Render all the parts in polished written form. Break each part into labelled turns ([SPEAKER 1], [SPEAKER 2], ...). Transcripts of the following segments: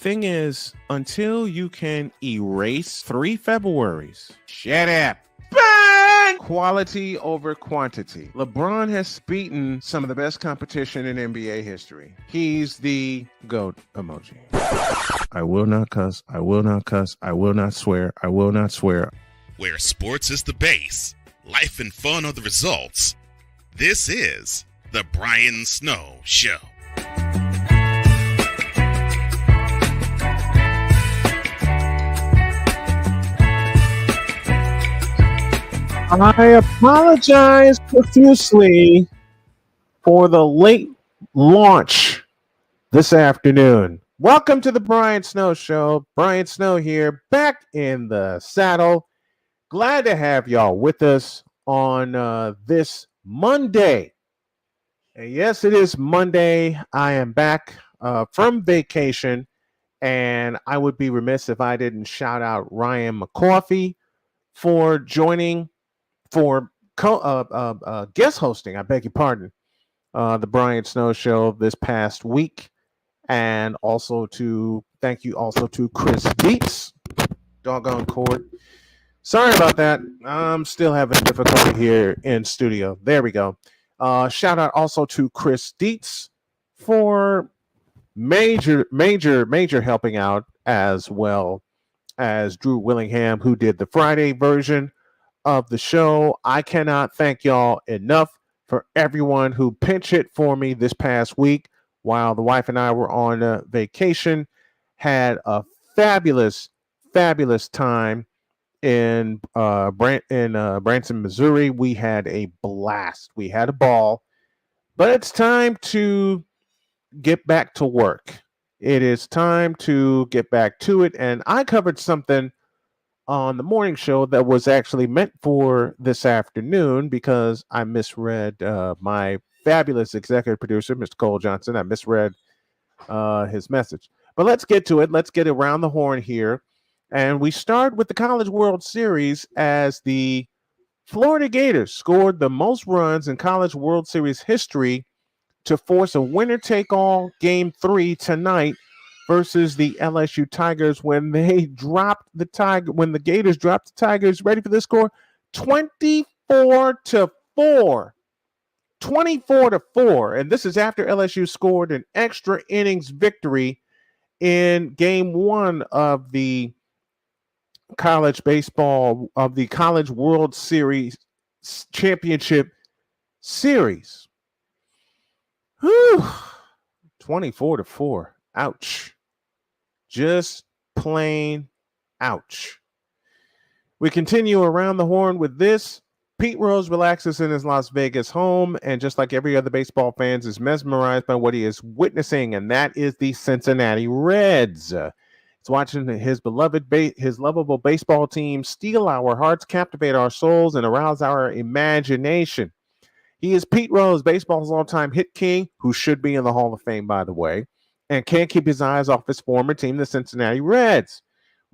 [SPEAKER 1] thing is, until you can erase 3 Februaries, shut up. Bang! Quality over quantity. LeBron has beaten some of the best competition in NBA history. He's the GOAT emoji. I will not cuss. I will not cuss. I will not swear. I will not swear.
[SPEAKER 2] Where sports is the base, life and fun are the results. This is the Brian Snow Show.
[SPEAKER 1] I apologize profusely for the late launch this afternoon. Welcome to the Brian Snow Show. Brian Snow here, back in the saddle. Glad to have y'all with us on this Monday. And yes, it is Monday. I am back from vacation, and I would be remiss if I didn't shout out Ryan McCoffey for joining for guest hosting, I beg your pardon, the Brian Snow Show this past week. And also thank you to Chris Dietz, doggone cord. Sorry about that. I'm still having difficulty here in studio. There we go. Shout out also to Chris Dietz for major helping out, as well as Drew Willingham, who did the Friday version of the show. I cannot thank y'all enough for everyone who pinch hit for me this past week while the wife and I were on vacation. Had a fabulous time in Branson, Missouri. We had a blast. We had a ball, but it's time to get back to work. It is time to get back to it, and I covered something on the morning show that was actually meant for this afternoon because I misread my fabulous executive producer, Mr. Cole Johnson. I misread his message. But let's get to it. Let's get around the horn here. And we start with the College World Series, as the Florida Gators scored the most runs in College World Series history to force a winner-take-all Game 3 tonight versus the LSU Tigers when the Gators dropped the Tigers. Ready for this score? 24-4. 24-4. And this is after LSU scored an extra innings victory in Game 1 of the College World Series Championship Series. Whew. 24-4. Ouch. Just plain ouch. We continue around the horn with this. Pete Rose relaxes in his Las Vegas home, and just like every other baseball fan, is mesmerized by what he is witnessing, and that is the Cincinnati Reds. He's watching his lovable baseball team steal our hearts, captivate our souls, and arouse our imagination. He is Pete Rose, baseball's all-time hit king, who should be in the Hall of Fame, by the way, and can't keep his eyes off his former team, the Cincinnati Reds.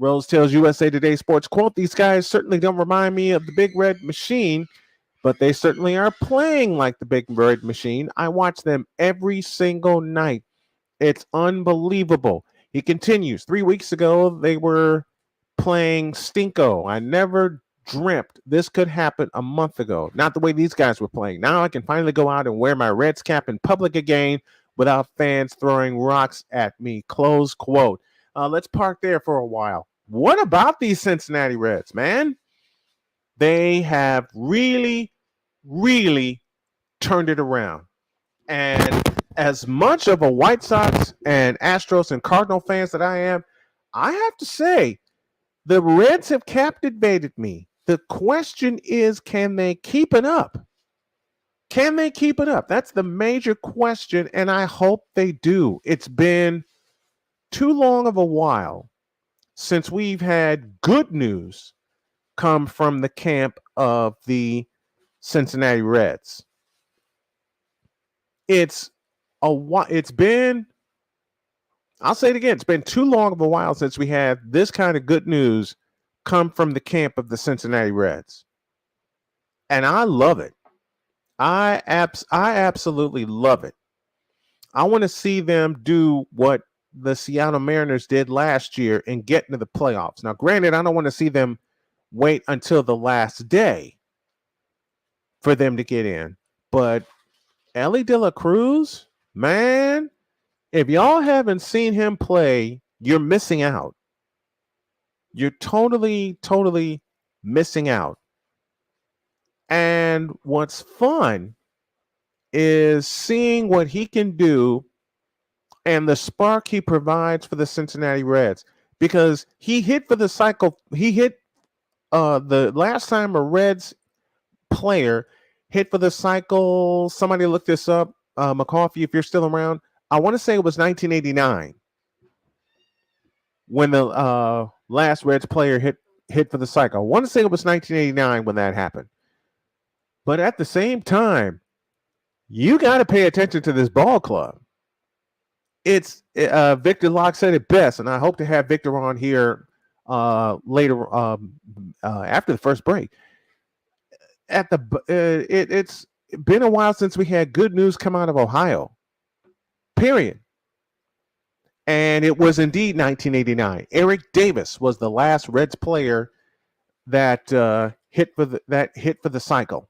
[SPEAKER 1] Rose tells USA Today Sports, quote, "These guys certainly don't remind me of the Big Red Machine, but they certainly are playing like the Big Red Machine. I watch them every single night. It's unbelievable." He continues, 3 weeks ago, they were playing Stinko. I never dreamt this could happen a month ago. Not the way these guys were playing. Now I can finally go out and wear my Reds cap in public again without fans throwing rocks at me, close quote. Let's park there for a while. What about these Cincinnati Reds, man? They have really turned it around. And as much of a White Sox and Astros and Cardinal fans that I am, I have to say, the Reds have captivated me. The question is, can they keep it up? Can they keep it up? That's the major question, and I hope they do. It's been too long of a while since we've had good news come from the camp of the Cincinnati Reds. It's been, I'll say it again, it's been too long of a while since we had this kind of good news come from the camp of the Cincinnati Reds. And I love it. I absolutely love it. I want to see them do what the Seattle Mariners did last year and get into the playoffs. Now, granted, I don't want to see them wait until the last day for them to get in. But Elly De La Cruz, man, if y'all haven't seen him play, you're missing out. You're totally missing out. And what's fun is seeing what he can do and the spark he provides for the Cincinnati Reds, because he hit for the cycle. He hit the last time a Reds player hit for the cycle. Somebody look this up. McCoffey, if you're still around, I want to say it was 1989 when the last Reds player hit for the cycle. I want to say it was 1989 when that happened. But at the same time, you got to pay attention to this ball club. It's Victor Locke said it best, and I hope to have Victor on here later after the first break. It's been a while since we had good news come out of Ohio. Period. And it was indeed 1989. Eric Davis was the last Reds player that hit for the cycle.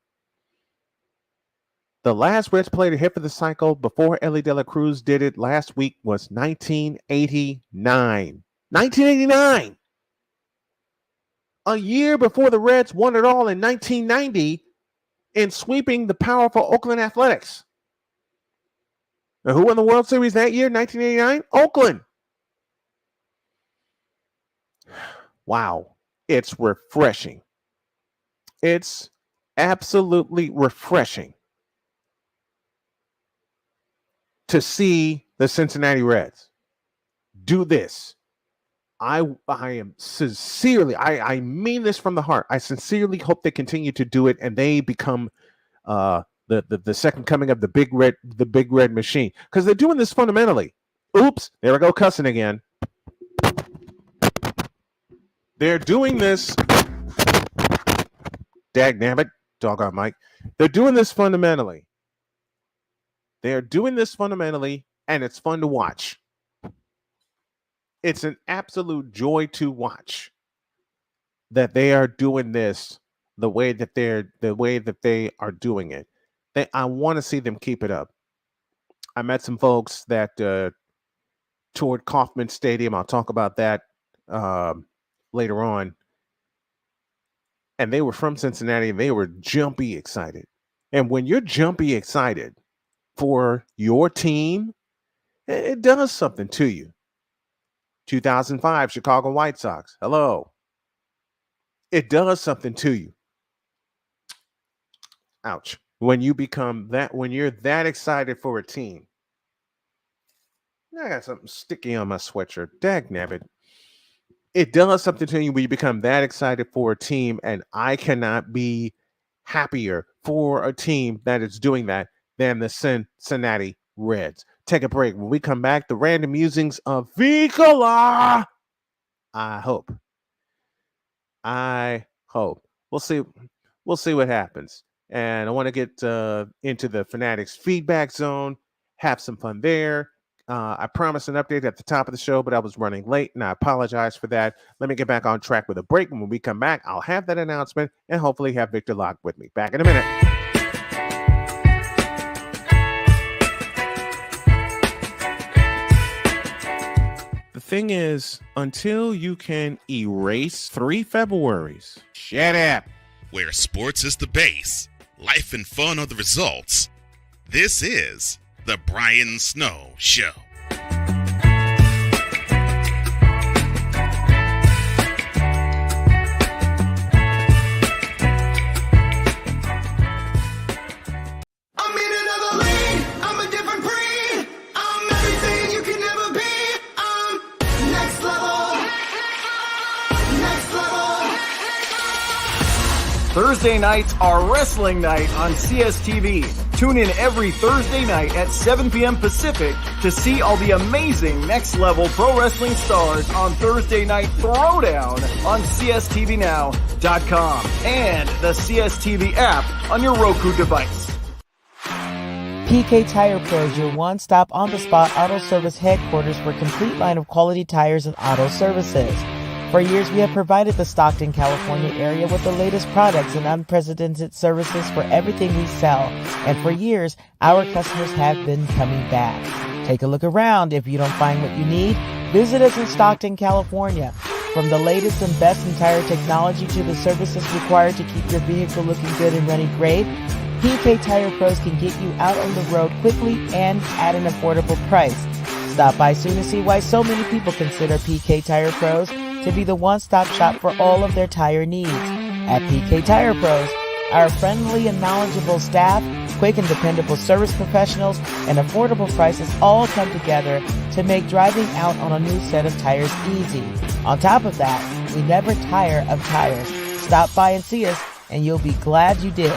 [SPEAKER 1] The last Reds player to hit for the cycle before Elly De La Cruz did it last week was 1989. 1989! A year before the Reds won it all in 1990 in sweeping the powerful Oakland Athletics. Now, who won the World Series that year, 1989? Oakland. Wow. It's refreshing. It's absolutely refreshing to see the Cincinnati Reds do this. I am sincerely, I mean this from the heart. I sincerely hope they continue to do it and they become the second coming of the big red machine, because they're doing this fundamentally. Oops, there I go cussing again. They're doing this. Dagnabbit, doggone Mike. They're doing this fundamentally. They're doing this fundamentally, and it's fun to watch. It's an absolute joy to watch that they are doing this the way that they are doing it. I want to see them keep it up. I met some folks that toured Kauffman Stadium. I'll talk about that later on. And they were from Cincinnati, and they were jumpy excited. And when you're jumpy excited for your team, it does something to you. 2005 Chicago White Sox. Hello. It does something to you. Ouch. When you're that excited for a team. I got something sticky on my sweatshirt. Dagnabbit. It does something to you when you become that excited for a team, and I cannot be happier for a team that is doing that than the Cincinnati Reds. Take a break. When we come back, the random musings of Vicola. I hope. We'll see what happens. And I want to get into the Fanatics feedback zone, have some fun there. I promised an update at the top of the show, but I was running late, and I apologize for that. Let me get back on track with a break. When we come back, I'll have that announcement and hopefully have Victor Locke with me. Back in a minute. The thing is, until you can erase 3 Februaries, shut up.
[SPEAKER 2] Where sports is the base, life and fun are the results. This is The Brian Snow Show.
[SPEAKER 3] Thursday nights are wrestling night on CSTV. Tune in every Thursday night at 7 p.m. Pacific to see all the amazing Next Level Pro Wrestling stars on Thursday Night Throwdown on CSTVNow.com and the CSTV app on your Roku device.
[SPEAKER 4] PK Tire Pros, your one-stop on-the-spot auto service headquarters for a complete line of quality tires and auto services. For years, we have provided the Stockton, California area with the latest products and unprecedented services for everything we sell. And for years, our customers have been coming back. Take a look around. If you don't find what you need, visit us in Stockton, California. From the latest and best in tire technology to the services required to keep your vehicle looking good and running great, PK Tire Pros can get you out on the road quickly and at an affordable price. Stop by soon to see why so many people consider PK Tire Pros to be the one-stop shop for all of their tire needs. At PK Tire Pros, our friendly and knowledgeable staff, quick and dependable service professionals, and affordable prices all come together to make driving out on a new set of tires easy. On top of that, we never tire of tires. Stop by and see us, and you'll be glad you did.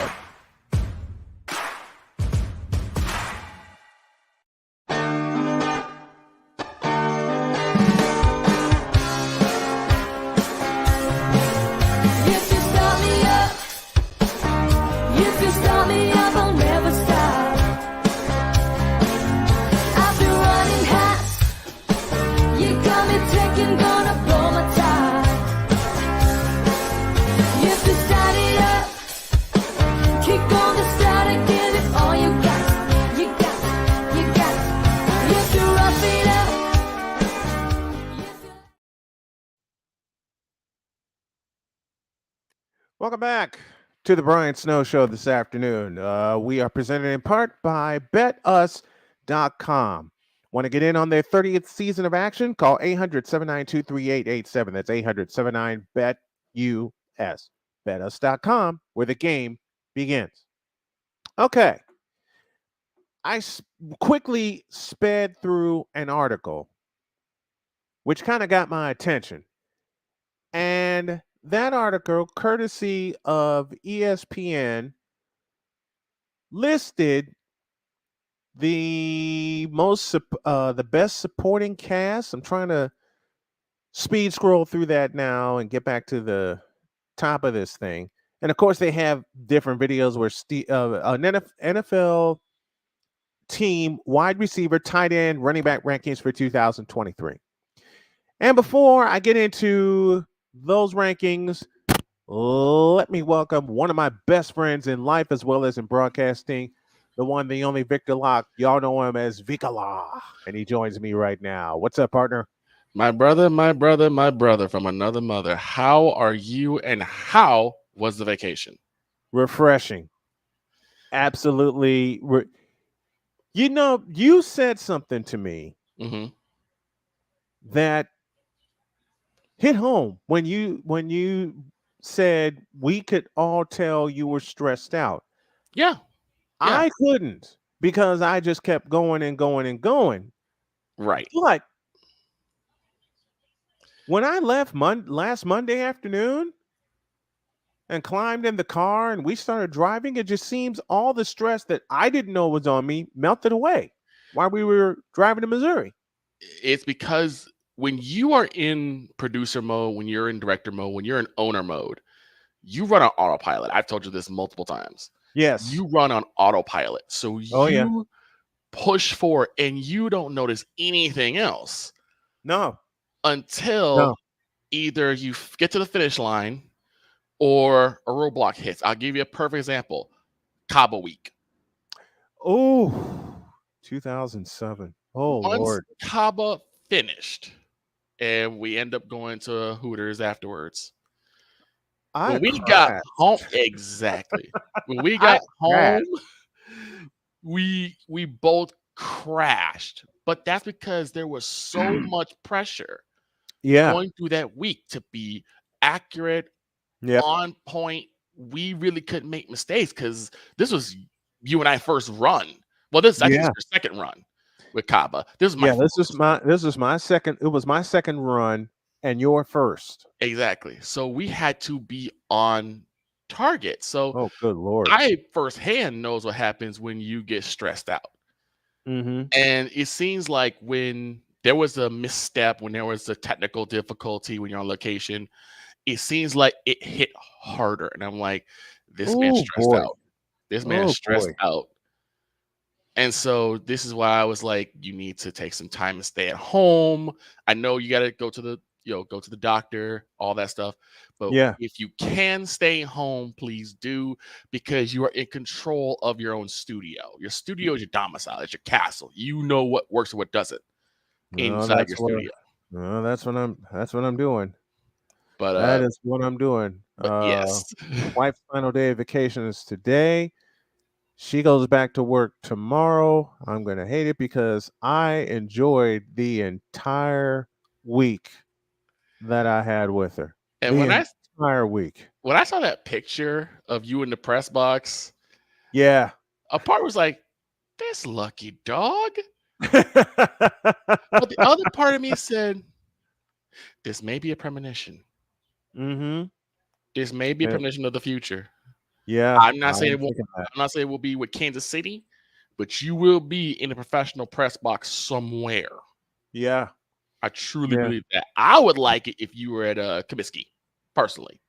[SPEAKER 1] Welcome back to the Brian Snow Show this afternoon. We are presented in part by BetUs.com. Want to get in on their 30th season of action? Call 800-792-3887. That's 800-79-BET-US. BetUs.com, where the game begins. Okay. I quickly sped through an article, which kind of got my attention. And that article, courtesy of ESPN, listed the best supporting cast. I'm trying to speed scroll through that now and get back to the top of this thing. And of course, they have different videos where an NFL team wide receiver, tight end, running back rankings for 2023. And before I get into those rankings, let me welcome one of my best friends in life as well as in broadcasting, the one, the only Victor Locke. Y'all know him as Vicala, and he joins me right now. What's up, partner?
[SPEAKER 5] My brother from another mother. How are you, and how was the vacation?
[SPEAKER 1] Refreshing. Absolutely. You said something to me that hit home when you said we could all tell you were stressed out.
[SPEAKER 5] Yeah.
[SPEAKER 1] I couldn't, because I just kept going and going and going.
[SPEAKER 5] Right.
[SPEAKER 1] But when I left last Monday afternoon and climbed in the car and we started driving, it just seems all the stress that I didn't know was on me melted away while we were driving to Missouri.
[SPEAKER 5] It's because when you are in producer mode, when you're in director mode, when you're in owner mode, you run on autopilot. I've told you this multiple times.
[SPEAKER 1] Yes.
[SPEAKER 5] You run on autopilot. So you push forward and you don't notice anything else.
[SPEAKER 1] No.
[SPEAKER 5] Until either you get to the finish line or a roadblock hits. I'll give you a perfect example. Cabo week.
[SPEAKER 1] Oh, 2007. Oh,
[SPEAKER 5] Once
[SPEAKER 1] Lord.
[SPEAKER 5] Cabo finished, and we end up going to Hooters afterwards. When we got home, exactly. When we got home, we both crashed. But that's because there was so much pressure going through that week to be accurate, on point. We really couldn't make mistakes because this was you and I first run. Well, this is your second run with Kaba. This is my second. It was my second run and your first. Exactly. So we had to be on target. So,
[SPEAKER 1] oh, good Lord.
[SPEAKER 5] I firsthand knows what happens when you get stressed out.
[SPEAKER 1] Mm-hmm.
[SPEAKER 5] And it seems like when there was a misstep, when there was a technical difficulty, when you're on location, it seems like it hit harder. And I'm like, this man's stressed out. This man is stressed out. And so this is why I was like, you need to take some time and stay at home. I know you got to go to the, go to the doctor, all that stuff. But
[SPEAKER 1] Yeah.
[SPEAKER 5] if you can stay home, please do, because you are in control of your own studio. Your studio is your domicile. It's your castle. You know what works and what doesn't inside your studio.
[SPEAKER 1] No, that's what I'm doing.
[SPEAKER 5] But
[SPEAKER 1] That is what I'm doing.
[SPEAKER 5] yes.
[SPEAKER 1] Wife's final day of vacation is today. She goes back to work tomorrow. I'm going to hate it because I enjoyed the entire week that I had with her.
[SPEAKER 5] And when
[SPEAKER 1] entire week.
[SPEAKER 5] When I saw that picture of you in the press box,
[SPEAKER 1] yeah,
[SPEAKER 5] a part was like, this lucky dog. But the other part of me said, this may be a premonition.
[SPEAKER 1] Mm-hmm.
[SPEAKER 5] This may be a premonition of the future.
[SPEAKER 1] Yeah.
[SPEAKER 5] I'm not saying it will be with Kansas City, but you will be in a professional press box somewhere.
[SPEAKER 1] Yeah.
[SPEAKER 5] I truly believe that. I would like it if you were at Comiskey, personally.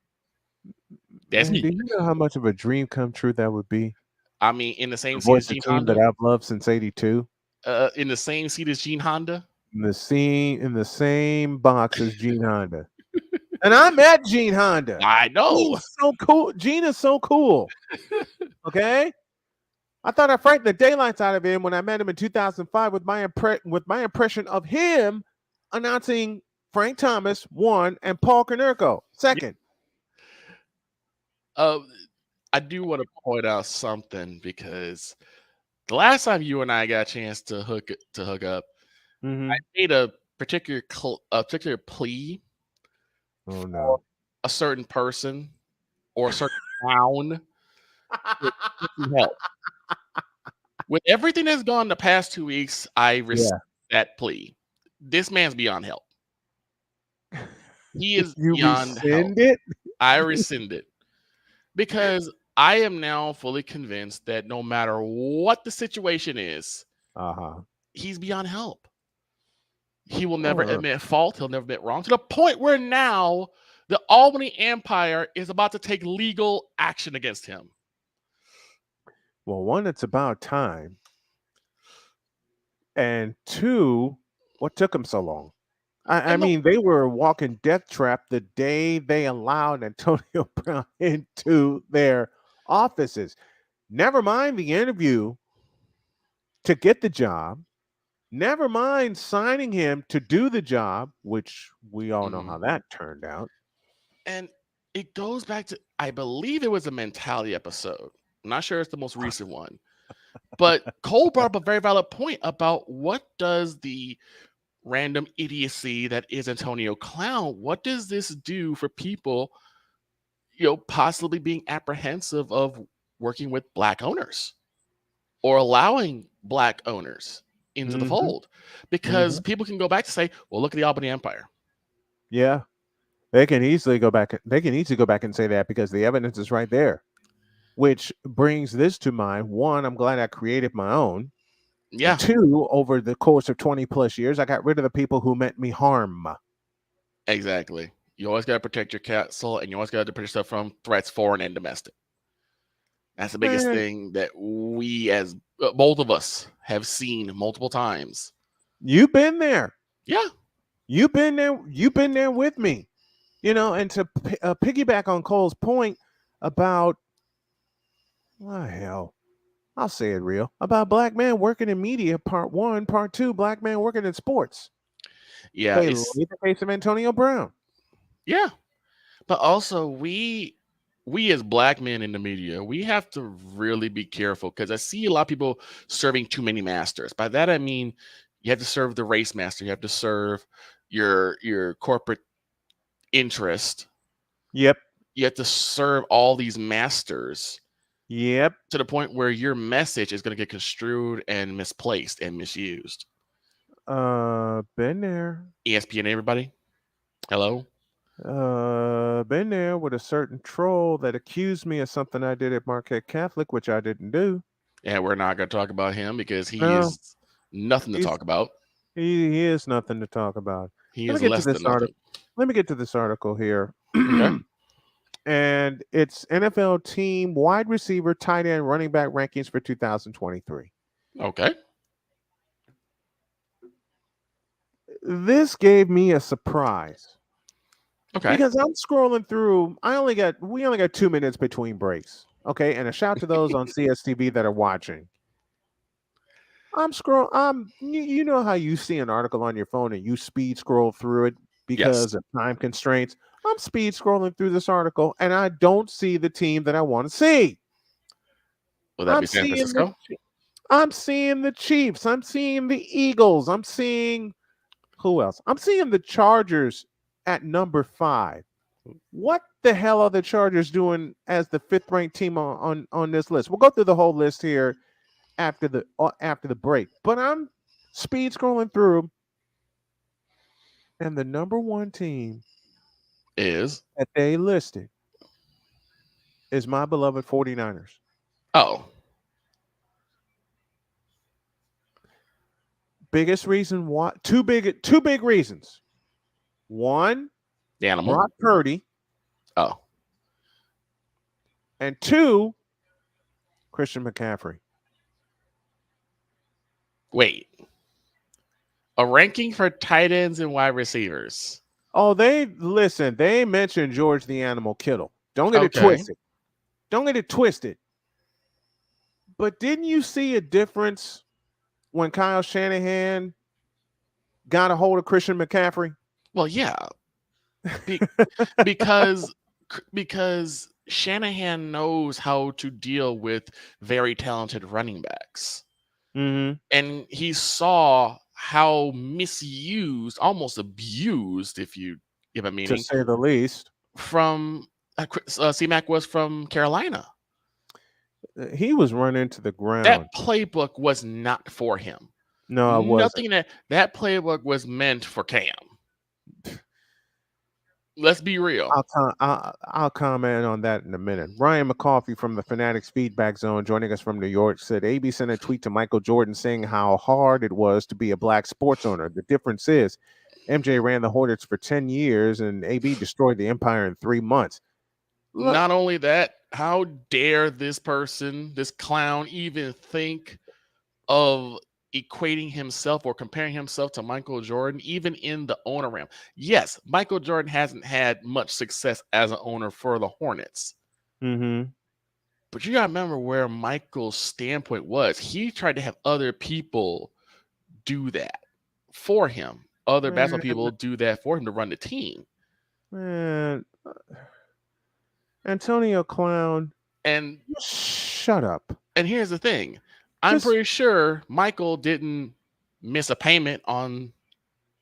[SPEAKER 5] That's me.
[SPEAKER 1] Do you know how much of a dream come true that would be?
[SPEAKER 5] I mean, in the same
[SPEAKER 1] seat as Gene Honda that I've loved since '82.
[SPEAKER 5] In the same seat as Gene Honda.
[SPEAKER 1] In the same box as Gene Honda. And I met Gene Honda.
[SPEAKER 5] I know.
[SPEAKER 1] Gene's so cool. Gene is so cool. Okay. I thought I frightened the daylights out of him when I met him in 2005 with my impression of him announcing Frank Thomas 1 and Paul Konerko 2nd.
[SPEAKER 5] I do want to point out something, because the last time you and I got a chance to hook up, I made a particular plea for a certain person or a certain town to help. With everything that's gone the past 2 weeks, I rescind that plea. This man's beyond help. He is beyond help. I rescind it, because I am now fully convinced that no matter what the situation is, he's beyond help. He will never admit fault. He'll never admit wrong, to the point where now the Albany Empire is about to take legal action against him.
[SPEAKER 1] Well, one, it's about time. And two, what took him so long? I mean, they were walking death trap the day they allowed Antonio Brown into their offices. Never mind the interview to get the job. Never mind signing him to do the job, which we all know how that turned out.
[SPEAKER 5] And it goes back to, I believe it was a Mentality episode. I'm not sure it's the most recent one. But Cole brought up a very valid point about what does the random idiocy that is Antonio Clown, what does this do for people, possibly being apprehensive of working with Black owners or allowing Black owners into the fold? Because people can go back to say, well, look at the Albany Empire.
[SPEAKER 1] Yeah. They can easily go back and say that, because the evidence is right there. Which brings this to mind. One, I'm glad I created my own.
[SPEAKER 5] Yeah.
[SPEAKER 1] Two, over the course of 20 plus years, I got rid of the people who meant me harm.
[SPEAKER 5] Exactly. You always got to protect your castle, and you always got to protect yourself from threats, foreign and domestic. That's the biggest thing that we, as both of us, have seen multiple times.
[SPEAKER 1] You've been there.
[SPEAKER 5] Yeah.
[SPEAKER 1] You've been there. You've been there with me. And to piggyback on Cole's point about, I'll say it real, about Black man working in media, part 1, part 2, Black man working in sports.
[SPEAKER 5] Yeah.
[SPEAKER 1] It's the case of Antonio Brown.
[SPEAKER 5] Yeah. But also, we as Black men in the media, we have to really be careful, because I see a lot of people serving too many masters. By that, I mean, you have to serve the race master. You have to serve your corporate interest.
[SPEAKER 1] Yep.
[SPEAKER 5] You have to serve all these masters.
[SPEAKER 1] Yep.
[SPEAKER 5] To the point where your message is going to get construed and misplaced and misused.
[SPEAKER 1] Been there.
[SPEAKER 5] ESPN, everybody. Hello.
[SPEAKER 1] Been there with a certain troll that accused me of something I did at Marquette Catholic, which I didn't do.
[SPEAKER 5] And we're not going to talk about him, because he is nothing to talk about.
[SPEAKER 1] He is nothing to talk about.
[SPEAKER 5] He is less than nothing.
[SPEAKER 1] Let me get to this article here.
[SPEAKER 5] Okay.
[SPEAKER 1] And it's NFL team wide receiver, tight end, running back rankings for 2023.
[SPEAKER 5] Okay.
[SPEAKER 1] This gave me a surprise.
[SPEAKER 5] Okay.
[SPEAKER 1] Because I'm scrolling through. We only got 2 minutes between breaks. Okay, and a shout to those on CSTV that are watching. You know how you see an article on your phone and you speed scroll through it because
[SPEAKER 5] Yes.
[SPEAKER 1] of time constraints. I'm speed scrolling through this article and I don't see the team that I want to see.
[SPEAKER 5] Will that be San Francisco?
[SPEAKER 1] I'm seeing the Chiefs. I'm seeing the Eagles. I'm seeing who else? I'm seeing the Chargers at number 5. What the hell are the Chargers doing as the 5th ranked team on this list? We'll go through the whole list here after the break. But I'm speed scrolling through, and the number 1 team
[SPEAKER 5] is
[SPEAKER 1] that they listed is my beloved 49ers.
[SPEAKER 5] Oh.
[SPEAKER 1] Biggest reason why? Two big reasons. One,
[SPEAKER 5] The animal.
[SPEAKER 1] Brock Purdy.
[SPEAKER 5] Oh.
[SPEAKER 1] And 2, Christian McCaffrey.
[SPEAKER 5] Wait. A ranking for tight ends and wide receivers.
[SPEAKER 1] Oh, they mentioned George the Animal Kittle. Don't get it twisted. Don't get it twisted. But didn't you see a difference when Kyle Shanahan got a hold of Christian McCaffrey?
[SPEAKER 5] Well, yeah. Because Shanahan knows how to deal with very talented running backs.
[SPEAKER 1] Mm-hmm.
[SPEAKER 5] And he saw how misused, almost abused, if you give a meaning,
[SPEAKER 1] to say the least,
[SPEAKER 5] from C-Mac was from Carolina.
[SPEAKER 1] He was run into the ground.
[SPEAKER 5] That playbook was not for him.
[SPEAKER 1] No, it wasn't.
[SPEAKER 5] Nothing that playbook was meant for Cam. Let's be real.
[SPEAKER 1] I'll comment on that in a minute. Ryan McCoffey from the Fanatics Feedback Zone, joining us from New York, said AB sent a tweet to Michael Jordan saying how hard it was to be a black sports owner. The difference is MJ ran the Hornets for 10 years and AB destroyed the empire in 3 months.
[SPEAKER 5] Look, not only that, how dare this clown, even think of equating himself or comparing himself to Michael Jordan, even in the owner realm. Yes, Michael Jordan hasn't had much success as an owner for the Hornets.
[SPEAKER 1] Mm-hmm.
[SPEAKER 5] But you got to remember where Michael's standpoint was. He tried to have other people do that for him. Other basketball people do that for him to run the team.
[SPEAKER 1] Man, Antonio Clown.
[SPEAKER 5] And
[SPEAKER 1] shut up.
[SPEAKER 5] And here's the thing. I'm pretty sure Michael didn't miss a payment on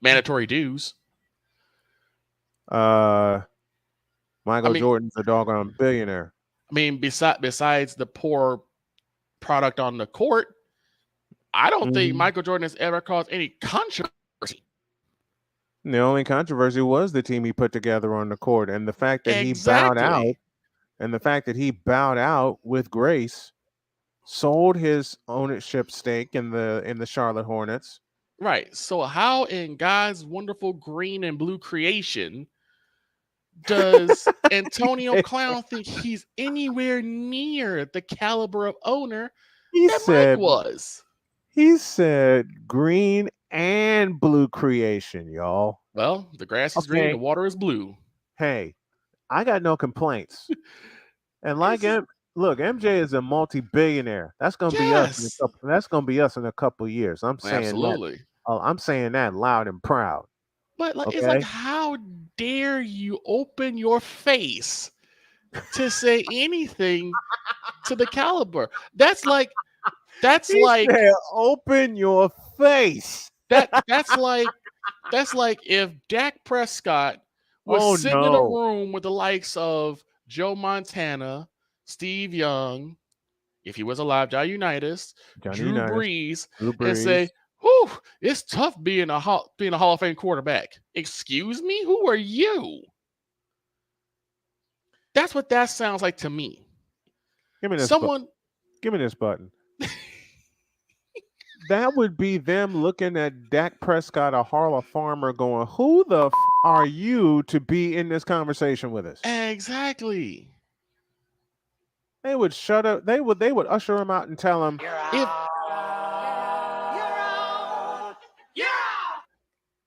[SPEAKER 5] mandatory dues.
[SPEAKER 1] Michael Jordan's a doggone billionaire.
[SPEAKER 5] I mean, besides the poor product on the court, I don't think Michael Jordan has ever caused any controversy.
[SPEAKER 1] The only controversy was the team he put together on the court, and the fact that he bowed out, with grace, sold his ownership stake in the Charlotte Hornets.
[SPEAKER 5] Right. So how in God's wonderful green and blue creation does Antonio Clown think he's anywhere near the caliber of owner Mike was?
[SPEAKER 1] He said green and blue creation, y'all.
[SPEAKER 5] Well, the grass is green, the water is blue.
[SPEAKER 1] Hey, I got no complaints. And look, MJ is a multi-billionaire. That's gonna be us. That's gonna be us in a couple of years. I'm saying
[SPEAKER 5] absolutely.
[SPEAKER 1] I'm saying that loud and proud.
[SPEAKER 5] But it's like, how dare you open your face to say anything to the caliber? That's like
[SPEAKER 1] open your face.
[SPEAKER 5] That's like if Dak Prescott was sitting in a room with the likes of Joe Montana, Steve Young, if he was alive, John Unitas, Drew Brees, and say, "Whew, it's tough being a Hall of Fame quarterback." Excuse me, who are you? That's what that sounds like to me.
[SPEAKER 1] Give me this. Give me this button. That would be them looking at Dak Prescott, a Harla Farmer, going, "Who the are you to be in this conversation with us?"
[SPEAKER 5] Exactly.
[SPEAKER 1] They would shut up. They would usher him out and tell him,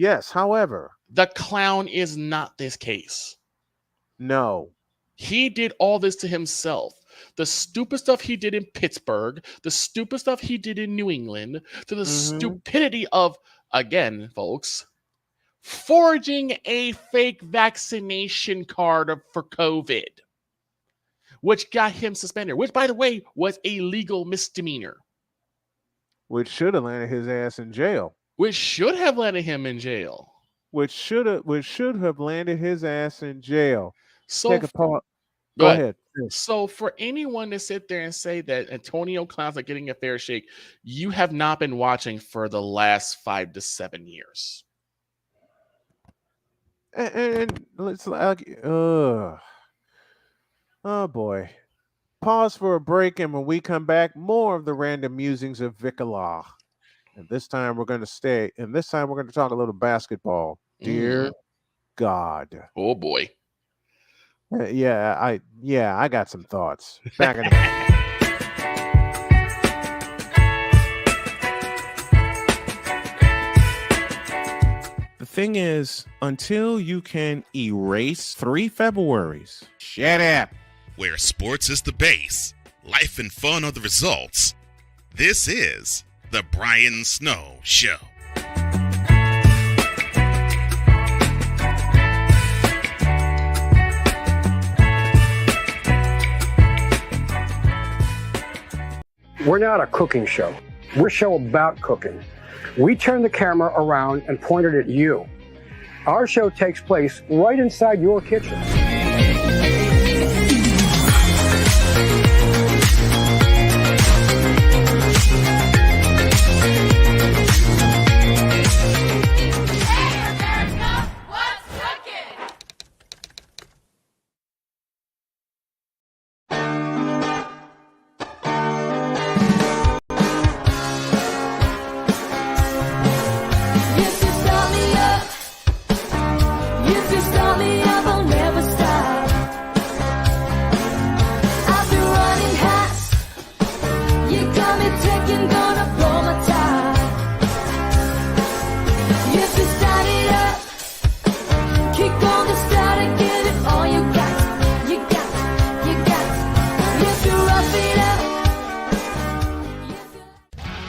[SPEAKER 1] Yes, however,
[SPEAKER 5] the clown is not this case.
[SPEAKER 1] no.
[SPEAKER 5] He did all this to himself. The stupid stuff he did in Pittsburgh, the stupid stuff he did in New England, to the stupidity of, again, folks, forging a fake vaccination card for COVID, which got him suspended, which, by the way, was a legal misdemeanor.
[SPEAKER 1] Which should have landed his ass in jail.
[SPEAKER 5] Which should have landed him in jail.
[SPEAKER 1] Which should have landed his ass in jail.
[SPEAKER 5] So
[SPEAKER 1] take a pause. Go ahead.
[SPEAKER 5] So for anyone to sit there and say that Antonio Clown's not getting a fair shake, you have not been watching for the last 5 to 7 years.
[SPEAKER 1] And let's oh boy. Pause for a break, and when we come back, more of the random musings of Vic-a-Law. And this time we're going to talk a little basketball. Dear God.
[SPEAKER 5] Oh boy.
[SPEAKER 1] I got some thoughts. Back in The thing is, until you can erase 3 Februaries, shut up.
[SPEAKER 2] Where sports is the base, life and fun are the results. This is the Brian Snow Show.
[SPEAKER 6] We're not a cooking show. We're a show about cooking. We turn the camera around and point it at you. Our show takes place right inside your kitchen.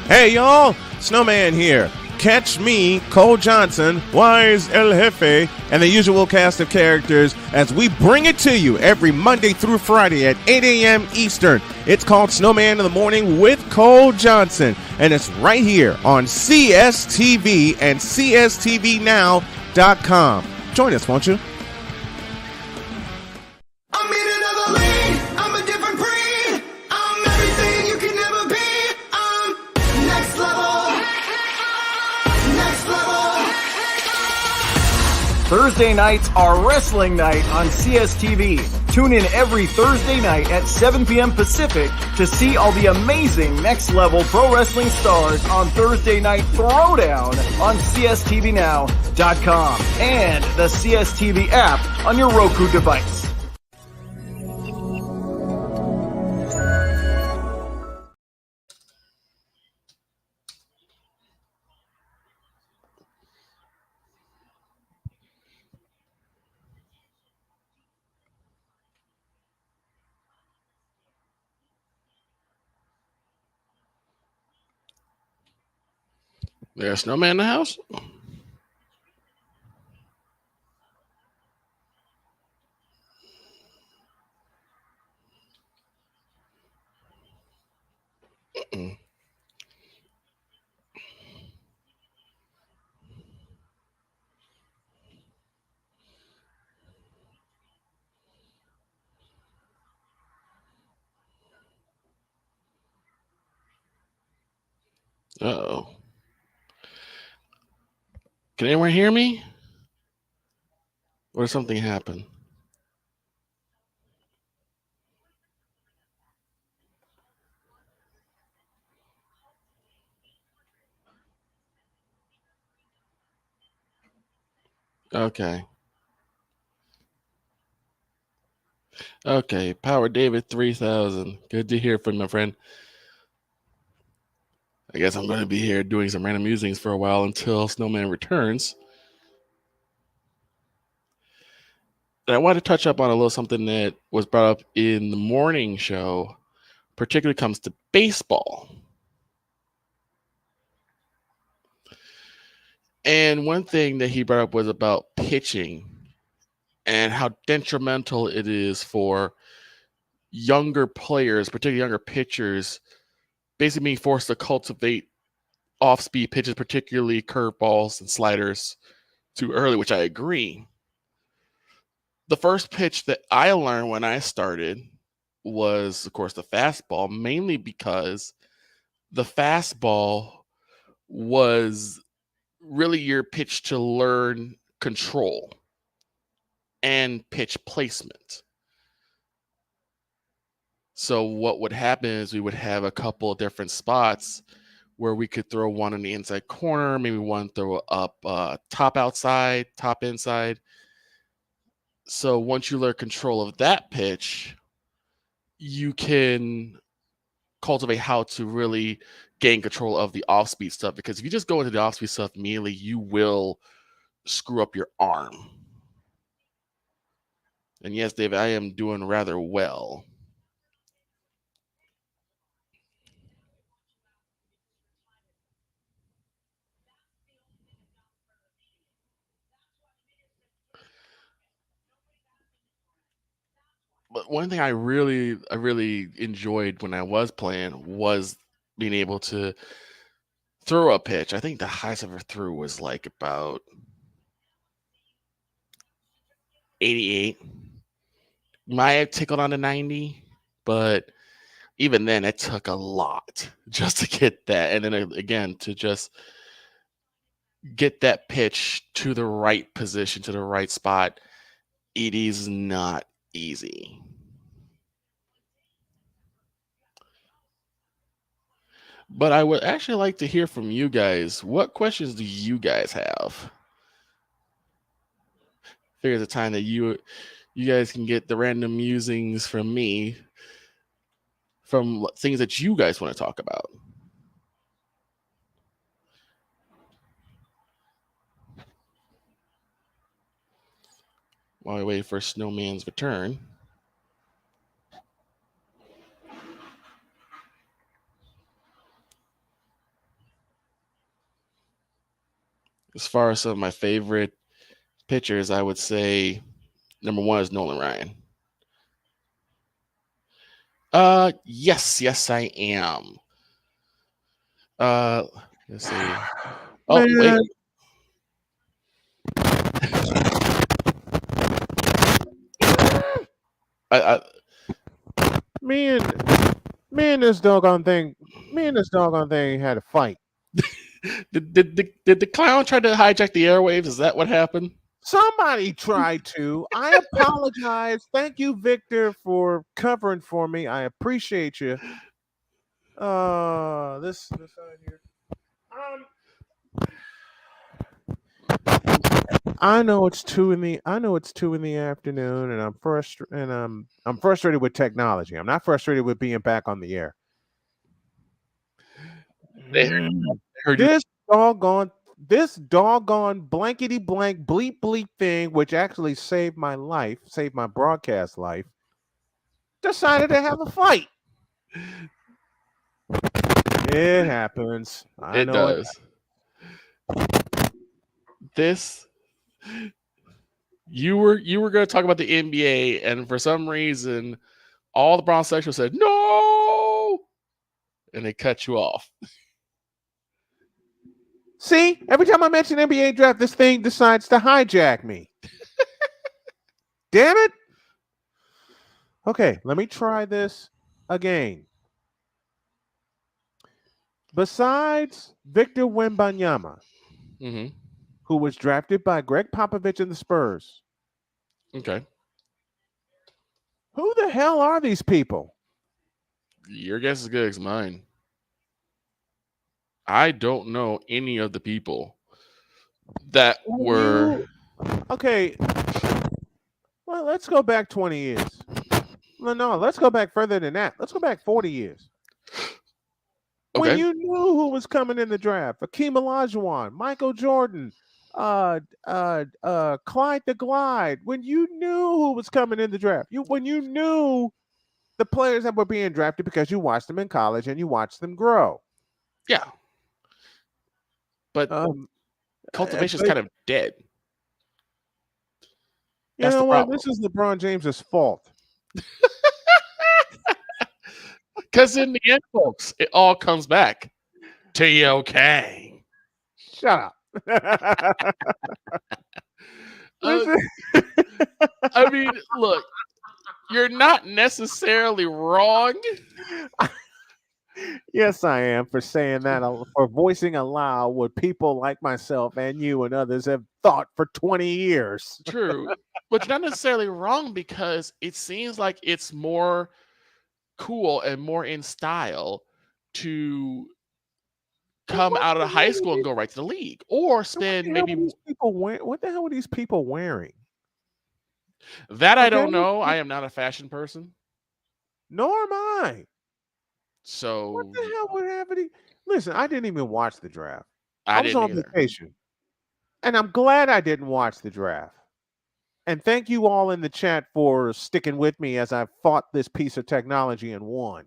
[SPEAKER 1] Hey y'all, Snowman here. Catch me, Cole Johnson, Wise El Jefe, and the usual cast of characters as we bring it to you every Monday through Friday at 8 a.m. Eastern. It's called Snowman in the Morning with Cole Johnson, and it's right here on CSTV and CSTVnow.com. Join us, won't you?
[SPEAKER 3] Thursday nights are wrestling night on CSTV. Tune in every Thursday night at 7 p.m. Pacific to see all the amazing Next Level Pro Wrestling stars on Thursday Night Throwdown on CSTVnow.com and the CSTV app on your Roku device.
[SPEAKER 5] There's a snowman in the house? Uh-oh. Can anyone hear me? Or did something happen? Okay. Okay, Power David 3000. Good to hear from you, my friend. I guess I'm going to be here doing some random musings for a while until Snowman returns. And I want to touch up on a little something that was brought up in the morning show, particularly comes to baseball. And one thing that he brought up was about pitching and how detrimental it is for younger players, particularly younger pitchers, basically being forced to cultivate off-speed pitches, particularly curveballs and sliders, too early, which I agree. The first pitch that I learned when I started was, of course, the fastball, mainly because the fastball was really your pitch to learn control and pitch placement. So what would happen is we would have a couple of different spots where we could throw one in the inside corner, maybe one throw up top outside, top inside. So once you learn control of that pitch, you can cultivate how to really gain control of the off-speed stuff. Because if you just go into the off-speed stuff immediately, you will screw up your arm. And yes, David, I am doing rather well. But one thing I really enjoyed when I was playing was being able to throw a pitch. I think the highest I ever threw was like about 88. Might have tickled on a 90, but even then it took a lot just to get that. And then again, to just get that pitch to the right position, to the right spot, it is not easy. But I would actually like to hear from you guys. What questions do you guys have? Figure the time that you guys can get the random musings from me from things that you guys want to talk about. While we wait for Snowman's return. As far as some of my favorite pitchers, I would say number one is Nolan Ryan. Yes, I am. Let's see. Oh,
[SPEAKER 1] Man.
[SPEAKER 5] wait.
[SPEAKER 1] Me and this doggone thing had a fight.
[SPEAKER 5] Did the clown try to hijack the airwaves? Is that what happened?
[SPEAKER 1] Somebody tried to. I apologize. Thank you, Victor, for covering for me. I appreciate you. This side here. I know it's 2 in the afternoon, and I'm frustrated with technology. I'm not frustrated with being back on the air. This doggone blankety blank bleep bleep thing, which actually saved my broadcast life, decided to have a fight. It happens. I know it
[SPEAKER 5] does. You were going to talk about the NBA, and for some reason, all the Bronx sections said no, and they cut you off.
[SPEAKER 1] See, every time I mention NBA draft, this thing decides to hijack me. Damn it. Okay, let me try this again. Besides Victor Wembanyama, who was drafted by Greg Popovich and the Spurs.
[SPEAKER 5] Okay.
[SPEAKER 1] Who the hell are these people?
[SPEAKER 5] Your guess is good as mine. I don't know any of the people that were.
[SPEAKER 1] Okay. Well, let's go back 20 years. No, let's go back further than that. Let's go back 40 years.
[SPEAKER 5] Okay.
[SPEAKER 1] When you knew who was coming in the draft, Akeem Olajuwon, Michael Jordan, Clyde the Glide, when you knew who was coming in the draft, when you knew the players that were being drafted because you watched them in college and you watched them grow.
[SPEAKER 5] Yeah. But cultivation is kind of dead.
[SPEAKER 1] You know what? This is LeBron James's fault.
[SPEAKER 5] Because in the end, folks, it all comes back to Young.
[SPEAKER 1] Shut up.
[SPEAKER 5] I mean, look, you're not necessarily wrong.
[SPEAKER 1] Yes, I am, for saying that, for voicing aloud what people like myself and you and others have thought for 20 years.
[SPEAKER 5] True. But you're not necessarily wrong, because it seems like it's more cool and more in style to come out of high school and go right to the league, or spend maybe.
[SPEAKER 1] What the hell are these people wearing?
[SPEAKER 5] That I don't know. I am not a fashion person.
[SPEAKER 1] Nor am I.
[SPEAKER 5] So
[SPEAKER 1] what the hell would happen? Listen, I didn't even watch the draft. I was on vacation, and I'm glad I didn't watch the draft. And thank you all in the chat for sticking with me as I fought this piece of technology and won.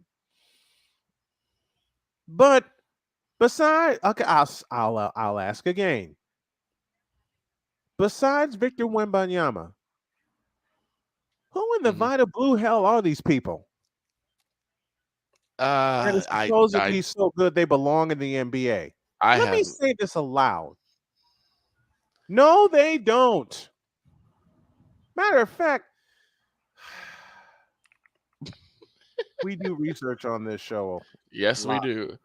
[SPEAKER 1] But besides, okay, I'll ask again. Besides Victor Wembanyama, who in the Vita Blue hell are these people? And it's supposedly so good they belong in the NBA. Let me say this aloud. No, they don't. Matter of fact, we do research on this show.
[SPEAKER 5] Yes, we do.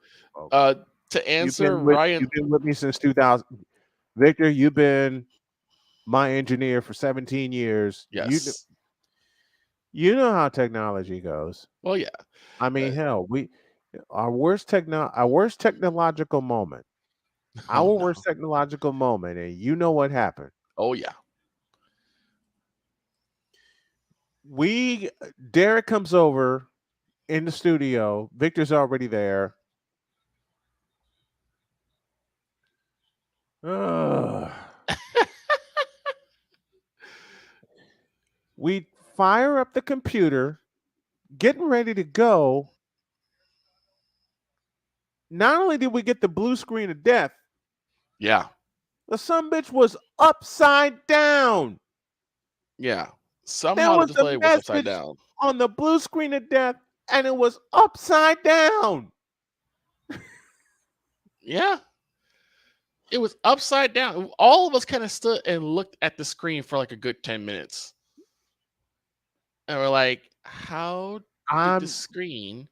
[SPEAKER 5] To answer Ryan,
[SPEAKER 1] you've been with me since 2000. Victor, you've been my engineer for 17 years.
[SPEAKER 5] Yes.
[SPEAKER 1] You know how technology goes.
[SPEAKER 5] Well, yeah.
[SPEAKER 1] I mean, hell, our worst technological moment. Worst technological moment, and you know what happened.
[SPEAKER 5] Oh, yeah.
[SPEAKER 1] Derek comes over in the studio. Victor's already there. We fire up the computer, getting ready to go. Not only did we get the blue screen of death,
[SPEAKER 5] yeah,
[SPEAKER 1] the sumbitch was upside down.
[SPEAKER 5] Yeah, somehow the display was upside down
[SPEAKER 1] on the blue screen of death, and it was upside down.
[SPEAKER 5] Yeah, it was upside down. All of us kind of stood and looked at the screen for like a good 10 minutes. And we're like, how did the screen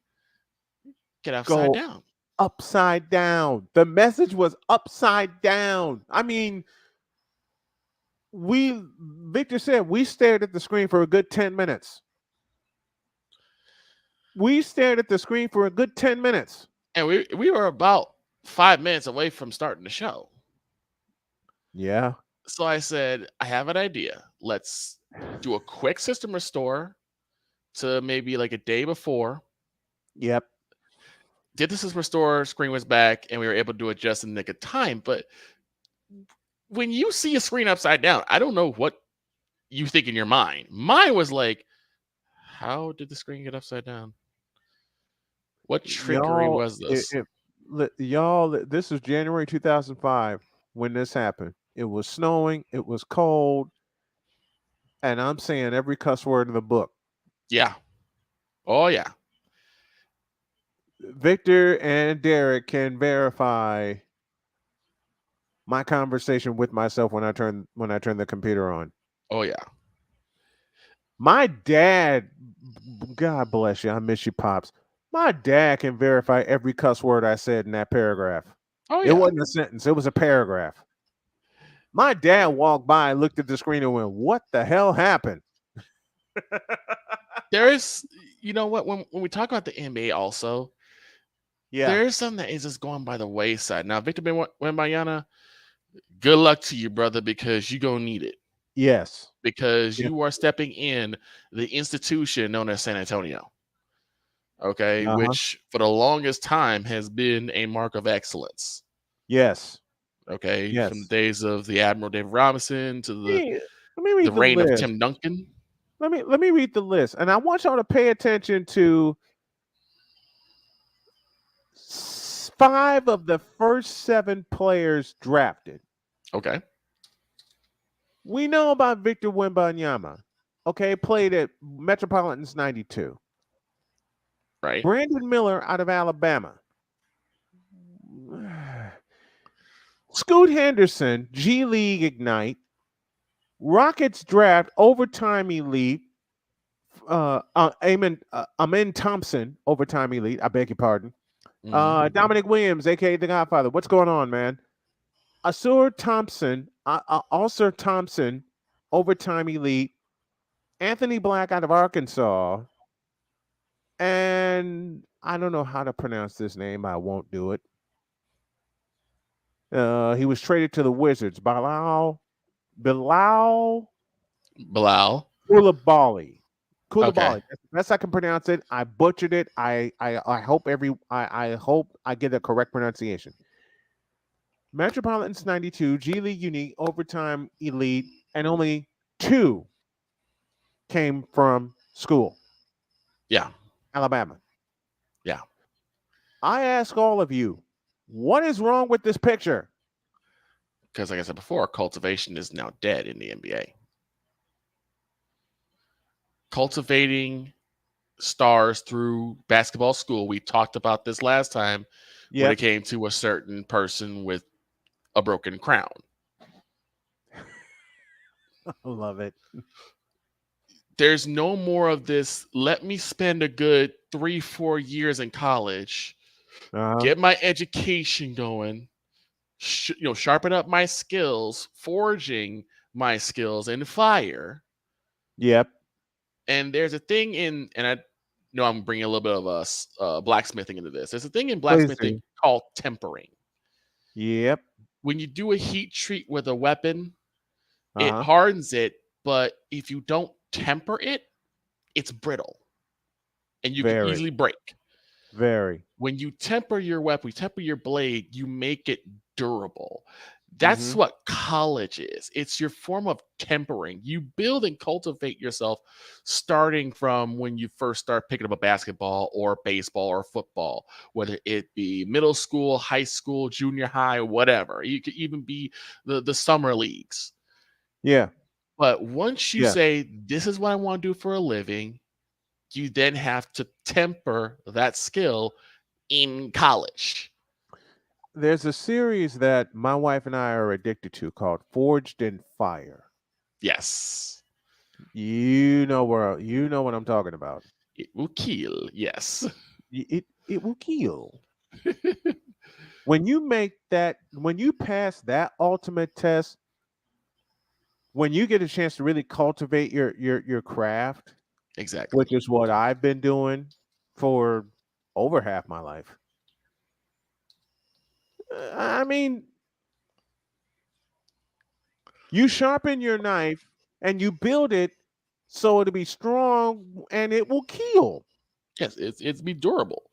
[SPEAKER 5] get upside down?
[SPEAKER 1] Upside down. The message was upside down. I mean, Victor said we stared at the screen for a good 10 minutes. We stared at the screen for a good 10 minutes.
[SPEAKER 5] And we were about 5 minutes away from starting the show.
[SPEAKER 1] Yeah.
[SPEAKER 5] So I said, I have an idea. Let's do a quick system restore to maybe like a day before.
[SPEAKER 1] Yep.
[SPEAKER 5] Did the system restore, screen was back, and we were able to adjust in the nick of time. But when you see a screen upside down, I don't know what you think in your mind. Mine was like, how did the screen get upside down? What trickery was this?
[SPEAKER 1] Y'all, this is January 2005 when this happened. It was snowing. It was cold. And I'm saying every cuss word in the book.
[SPEAKER 5] Yeah. Oh, yeah.
[SPEAKER 1] Victor and Derek can verify my conversation with myself when I turn the computer on.
[SPEAKER 5] Oh, yeah.
[SPEAKER 1] My dad, God bless you, I miss you, Pops. My dad can verify every cuss word I said in that paragraph.
[SPEAKER 5] Oh, yeah.
[SPEAKER 1] It wasn't a sentence, it was a paragraph. My dad walked by and looked at the screen and went, what the hell happened?
[SPEAKER 5] There is, you know what, when we talk about the NBA also, there is something that is just going by the wayside. Now, Victor Wembanyama, good luck to you, brother, because you're going to need it.
[SPEAKER 1] Yes.
[SPEAKER 5] Because you are stepping in the institution known as San Antonio. Okay, which for the longest time has been a mark of excellence.
[SPEAKER 1] Yes.
[SPEAKER 5] Okay,
[SPEAKER 1] Yes.
[SPEAKER 5] from the days of the Admiral David Robinson to
[SPEAKER 1] Let me read
[SPEAKER 5] the
[SPEAKER 1] the
[SPEAKER 5] reign of
[SPEAKER 1] list.
[SPEAKER 5] Tim Duncan.
[SPEAKER 1] Let me read the list, and I want y'all to pay attention to 5 of the first 7 players drafted.
[SPEAKER 5] Okay.
[SPEAKER 1] We know about Victor Wembanyama. Okay, played at Metropolitans 92.
[SPEAKER 5] Right.
[SPEAKER 1] Brandon Miller out of Alabama. Scoot Henderson, G League Ignite. Rockets draft overtime elite. Amen Thompson, overtime elite. I beg your pardon. Dominic Williams, aka the Godfather. What's going on, man? Ausar Thompson, overtime elite. Anthony Black out of Arkansas. And I don't know how to pronounce this name. I won't do it. He was traded to the Wizards. Bilal Koulibaly.
[SPEAKER 5] Okay.
[SPEAKER 1] That's the best I can pronounce it. I butchered it. I hope I hope I get a correct pronunciation. Metropolitans 92, G League Unique, overtime elite, and only 2 came from school.
[SPEAKER 5] Yeah.
[SPEAKER 1] Alabama.
[SPEAKER 5] Yeah.
[SPEAKER 1] I ask all of you, what is wrong with this picture?
[SPEAKER 5] Because like I said before, cultivation is now dead in the NBA. Cultivating stars through basketball school. We talked about this last time when it came to a certain person with a broken crown.
[SPEAKER 1] I love it.
[SPEAKER 5] There's no more of this. Let me spend a good 3-4 years in college, get my education going, sharpen up my skills, forging my skills in fire.
[SPEAKER 1] Yep.
[SPEAKER 5] And there's a thing and I know I'm bringing a little bit of blacksmithing into this. There's a thing in blacksmithing called tempering.
[SPEAKER 1] Yep.
[SPEAKER 5] When you do a heat treat with a weapon, it hardens it, but if you don't temper it, it's brittle and you can easily break. When you temper your weapon, you temper your blade, you make it durable. That's what college is. It's your form of tempering. You build and cultivate yourself starting from when you first start picking up a basketball or baseball or football, whether it be middle school, high school, junior high, whatever. You could even be the summer leagues.
[SPEAKER 1] Yeah.
[SPEAKER 5] But once you say, this is what I want to do for a living, you then have to temper that skill in college.
[SPEAKER 1] There's a series that my wife and I are addicted to called Forged in Fire.
[SPEAKER 5] Yes.
[SPEAKER 1] You know what I'm talking about.
[SPEAKER 5] It will kill. Yes.
[SPEAKER 1] It will kill. When you pass that ultimate test, when you get a chance to really cultivate your craft,
[SPEAKER 5] exactly,
[SPEAKER 1] which is what I've been doing for over half my life. I mean, you sharpen your knife and you build it so it'll be strong and it will kill.
[SPEAKER 5] Yes, it's be durable,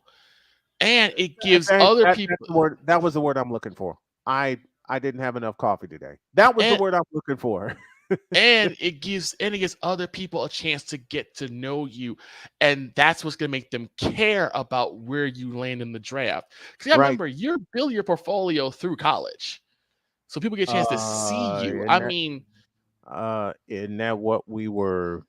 [SPEAKER 5] and it gives other people.
[SPEAKER 1] That was the word I'm looking for. I didn't have enough coffee today. That was the word I'm looking for.
[SPEAKER 5] and it gives other people a chance to get to know you, and that's what's going to make them care about where you land in the draft. Because remember, you're building your portfolio through college, so people get a chance to see you.
[SPEAKER 1] Isn't that what we were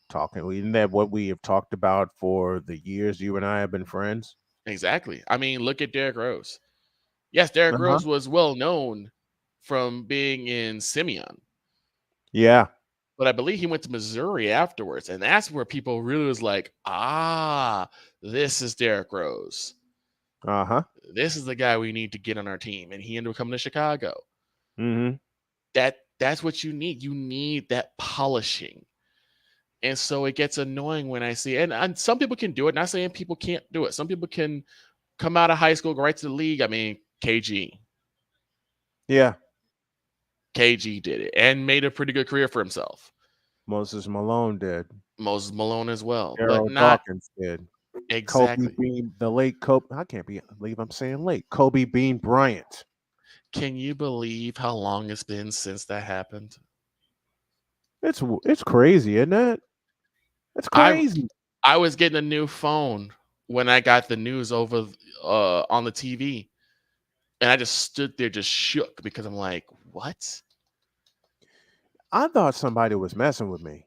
[SPEAKER 1] talking? Isn't that what we have talked about for the years you and I have been friends?
[SPEAKER 5] Exactly. I mean, look at Derrick Rose. Yes, Derrick Rose was well known from being in Simeon.
[SPEAKER 1] Yeah.
[SPEAKER 5] But I believe he went to Missouri afterwards. And that's where people really was like, this is Derrick Rose. This is the guy we need to get on our team. And he ended up coming to Chicago. That's what you need. You need that polishing. And so it gets annoying when I see, and some people can do it. Not saying people can't do it. Some people can come out of high school, go right to the league. I mean, KG.
[SPEAKER 1] Yeah.
[SPEAKER 5] KG did it and made a pretty good career for himself.
[SPEAKER 1] Moses Malone did.
[SPEAKER 5] Moses Malone as well.
[SPEAKER 1] Daryl Dawkins did.
[SPEAKER 5] Exactly.
[SPEAKER 1] Kobe Bean, the late Kobe. I can't believe I'm saying late. Kobe Bean Bryant.
[SPEAKER 5] Can you believe how long it's been since that happened?
[SPEAKER 1] It's crazy, isn't it? It's crazy.
[SPEAKER 5] I was getting a new phone when I got the news over on the TV, and I just stood there, just shook, because I'm like, "What?"
[SPEAKER 1] I thought somebody was messing with me.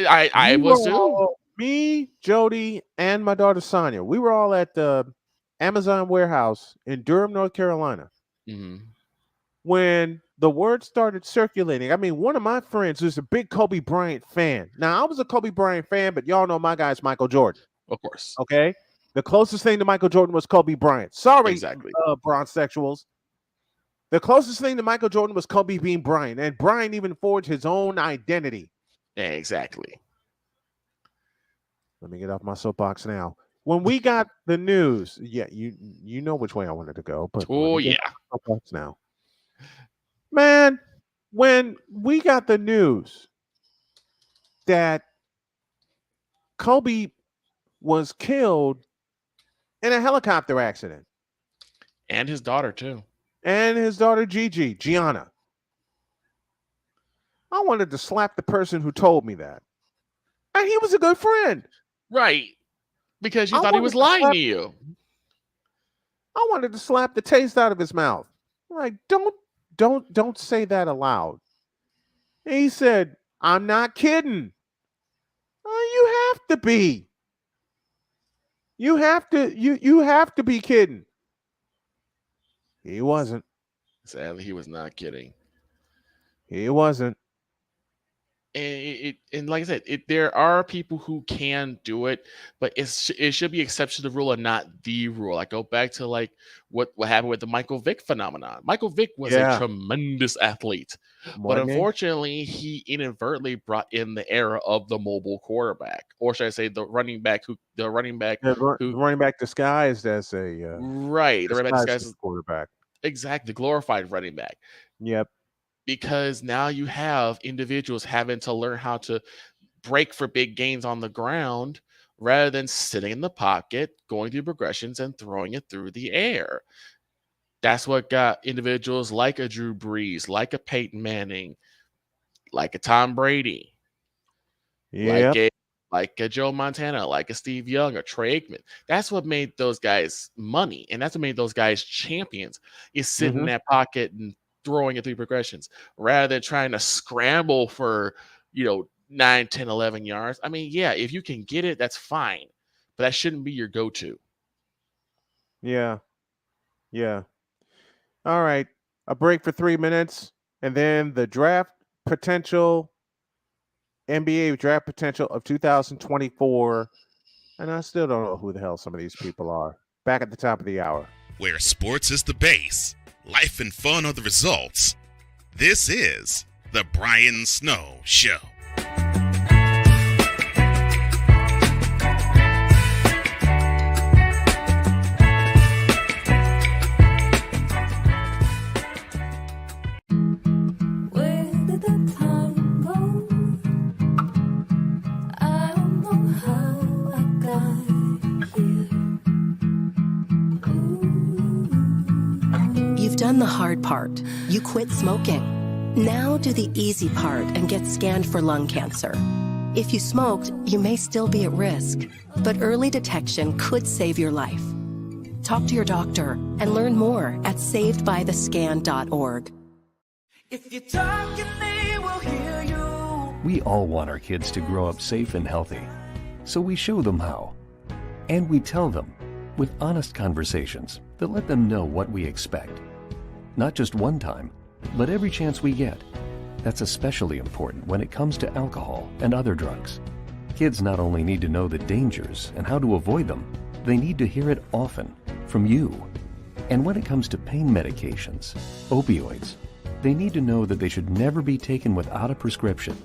[SPEAKER 5] I was too.
[SPEAKER 1] Me, Jody, and my daughter Sonia. We were all at the Amazon warehouse in Durham, North Carolina.
[SPEAKER 5] Mm-hmm.
[SPEAKER 1] When the word started circulating, I mean, one of my friends is a big Kobe Bryant fan. Now, I was a Kobe Bryant fan, but y'all know my guy's Michael Jordan.
[SPEAKER 5] Of course.
[SPEAKER 1] Okay? The closest thing to Michael Jordan was Kobe Bryant. Sorry,
[SPEAKER 5] exactly.
[SPEAKER 1] Bronzexuals. The closest thing to Michael Jordan was Kobe being Bryant, and Bryant even forged his own identity.
[SPEAKER 5] Yeah, exactly.
[SPEAKER 1] Let me get off my soapbox now. When we got the news, yeah, you know which way I wanted to go, but soapbox now. Man, when we got the news that Kobe was killed in a helicopter accident.
[SPEAKER 5] And his daughter, too.
[SPEAKER 1] And his daughter, Gianna. I wanted to slap the person who told me that. And he was a good friend.
[SPEAKER 5] Right. Because you thought he was lying to you.
[SPEAKER 1] I wanted to slap the taste out of his mouth. Like, don't say that aloud. And he said, I'm not kidding. Oh, you have to be. You have to be kidding. He wasn't.
[SPEAKER 5] Sadly, he was not kidding.
[SPEAKER 1] He wasn't.
[SPEAKER 5] And like I said, there are people who can do it, but it should be exception to the rule and not the rule. I go back to like what happened with the Michael Vick phenomenon. Michael Vick was a tremendous athlete, but unfortunately, he inadvertently brought in the era of the mobile quarterback, or should I say, the running back
[SPEAKER 1] disguised as a
[SPEAKER 5] the running back disguised as
[SPEAKER 1] a quarterback.
[SPEAKER 5] Exactly, glorified running back.
[SPEAKER 1] Yep.
[SPEAKER 5] Because now you have individuals having to learn how to break for big gains on the ground rather than sitting in the pocket, going through progressions and throwing it through the air. That's what got individuals like a Drew Brees, like a Peyton Manning, like a Tom Brady, like a Joe Montana, like a Steve Young, or Trey Aikman. That's what made those guys money, and that's what made those guys champions, is sitting in that pocket and throwing it through progressions rather than trying to scramble for 9, 10, 11 yards. I mean, yeah, if you can get it, that's fine, but that shouldn't be your go-to.
[SPEAKER 1] Yeah. All right, a break for 3 minutes, and then the NBA draft potential of 2024, and I still don't know who the hell some of these people are. Back at the top of the hour.
[SPEAKER 2] Where sports is the base, life and fun are the results. This is the Brian Snow Show.
[SPEAKER 7] Done the hard part. You quit smoking. Now do the easy part and get scanned for lung cancer. If you smoked, you may still be at risk, but early detection could save your life. Talk to your doctor and learn more at savedbythescan.org.
[SPEAKER 8] If you're talking, they will hear you.
[SPEAKER 9] We all want our kids to grow up safe and healthy, so we show them how. And we tell them with honest conversations that let them know what we expect. Not just one time, but every chance we get. That's especially important when it comes to alcohol and other drugs. Kids not only need to know the dangers and how to avoid them, they need to hear it often from you. And when it comes to pain medications, opioids, they need to know that they should never be taken without a prescription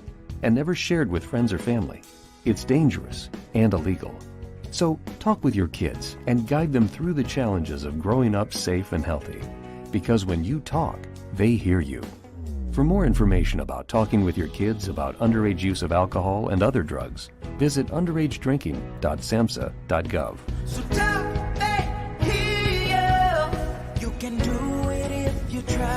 [SPEAKER 9] and never shared with friends or family. It's dangerous and illegal. So talk with your kids and guide them through the challenges of growing up safe and healthy. Because when you talk, they hear you. For more information about talking with your kids about underage use of alcohol and other drugs, visit underagedrinking.samhsa.gov.
[SPEAKER 8] So talk, hey, hear you. You can do it if you try.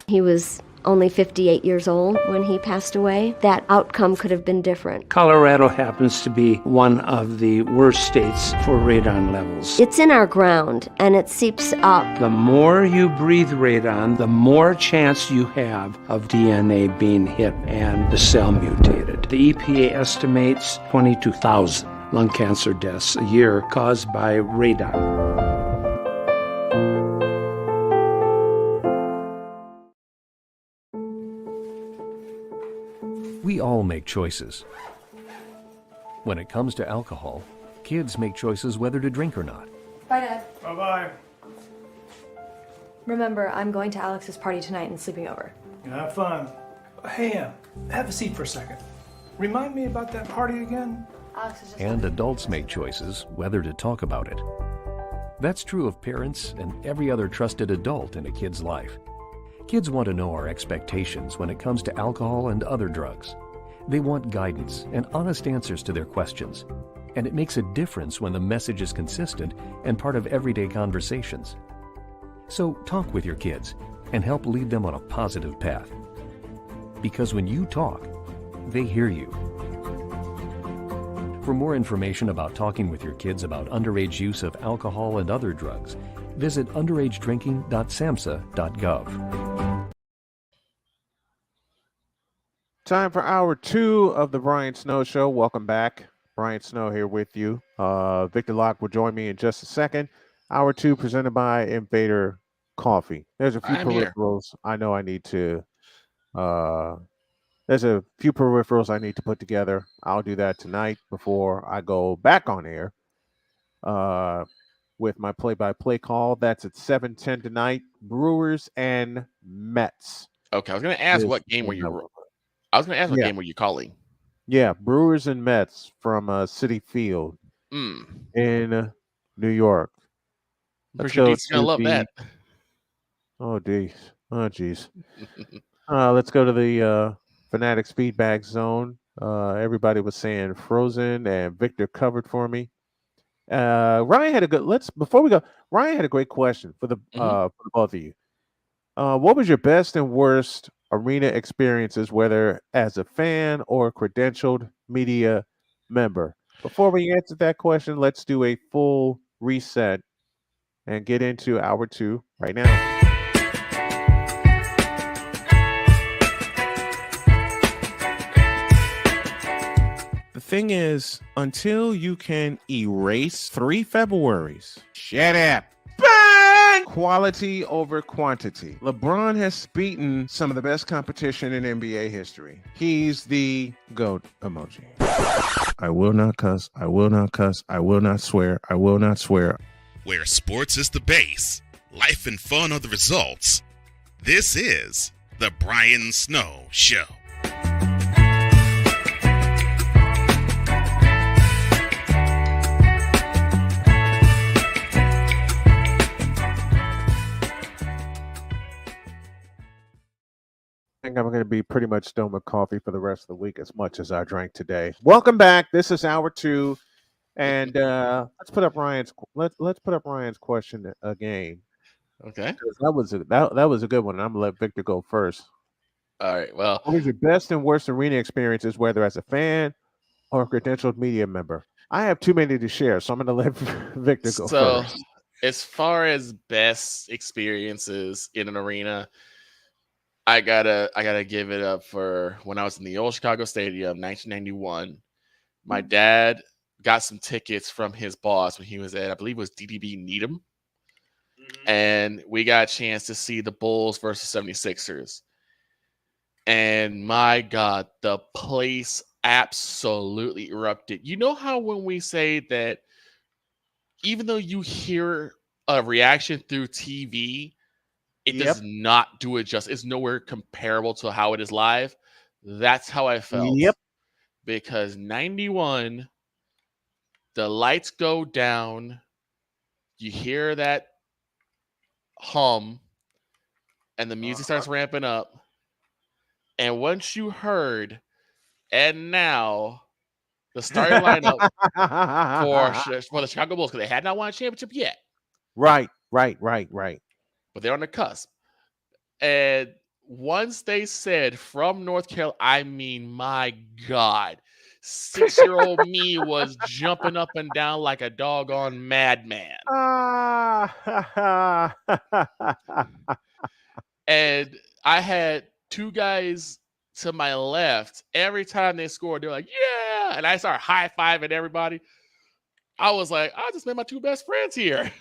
[SPEAKER 10] He was only 58 years old when he passed away. That outcome could have been different.
[SPEAKER 11] Colorado happens to be one of the worst states for radon levels.
[SPEAKER 10] It's in our ground, and it seeps up.
[SPEAKER 11] The more you breathe radon, the more chance you have of DNA being hit and the cell mutated. The EPA estimates 22,000 lung cancer deaths a year caused by radon.
[SPEAKER 9] We all make choices. When it comes to alcohol, kids make choices whether to drink or not.
[SPEAKER 12] Bye, Dad.
[SPEAKER 13] Bye-bye.
[SPEAKER 12] Remember, I'm going to Alex's party tonight and sleeping over.
[SPEAKER 13] Have fun. Hey, have a seat for a second. Remind me about that party again?
[SPEAKER 12] Alex is just...
[SPEAKER 9] And adults make choices whether to talk about it. That's true of parents and every other trusted adult in a kid's life. Kids want to know our expectations when it comes to alcohol and other drugs. They want guidance and honest answers to their questions. And it makes a difference when the message is consistent and part of everyday conversations. So talk with your kids and help lead them on a positive path. Because when you talk, they hear you. For more information about talking with your kids about underage use of alcohol and other drugs, visit underagedrinking.samhsa.gov.
[SPEAKER 1] Time for hour 2 of the Brian Snow Show. Welcome back. Brian Snow here with you. Victor Locke will join me in just a second. Hour 2 presented by Invader Coffee. There's a few peripherals I know I need to put together. I'll do that tonight before I go back on air with my play-by-play call. That's at 7:10 tonight. Brewers and Mets.
[SPEAKER 5] Okay, I was going to ask what game were you game were you calling?
[SPEAKER 1] Yeah, Brewers and Mets from Citi Field in New York.
[SPEAKER 5] I'm sure Dee's going to love that.
[SPEAKER 1] Oh, geez. Let's go to the Fanatics feedback zone. Everybody was saying Frozen, and Victor covered for me. Ryan had a great question for the both of you. What was your best and worst arena experiences, whether as a fan or credentialed media member? Before we answer that question, let's do a full reset and get into hour 2 right now. The thing is, until you can erase 3 Februaries, shut up. Bang! Quality over quantity. LeBron has beaten some of the best competition in NBA history. He's the GOAT emoji. I will not cuss. I will not cuss. I will not swear. I will not swear.
[SPEAKER 2] Where sports is the base, life and fun are the results. This is the Brian Snow Show.
[SPEAKER 1] I think I'm going to be pretty much done with coffee for the rest of the week, as much as I drank today. Welcome back. This is hour 2, and let's put up Ryan's question again.
[SPEAKER 5] Okay,
[SPEAKER 1] that was a good one. I'm gonna let Victor go first.
[SPEAKER 5] All right. Well,
[SPEAKER 1] what was your best and worst arena experiences, whether as a fan or a credentialed media member? I have too many to share, so I'm going to let Victor go first.
[SPEAKER 5] As far as best experiences in an arena, I gotta give it up for when I was in the old Chicago Stadium, 1991. My dad got some tickets from his boss when he was at, I believe it was DDB Needham. And we got a chance to see the Bulls versus 76ers. And my God, the place absolutely erupted. You know how when we say that even though you hear a reaction through TV, it does not do it justice. It's nowhere comparable to how it is live. That's how I felt.
[SPEAKER 1] Yep.
[SPEAKER 5] Because 91, the lights go down. You hear that hum, and the music starts ramping up. And once you heard, and now the starting lineup for the Chicago Bulls, because they had not won a championship yet.
[SPEAKER 1] Right.
[SPEAKER 5] But they're on the cusp. And once they said from North Carolina, I mean, my God, 6-year-old me was jumping up and down like a doggone madman. And I had two guys to my left. Every time they scored, they're like, yeah. And I start high-fiving everybody. I was like, I just made my two best friends here.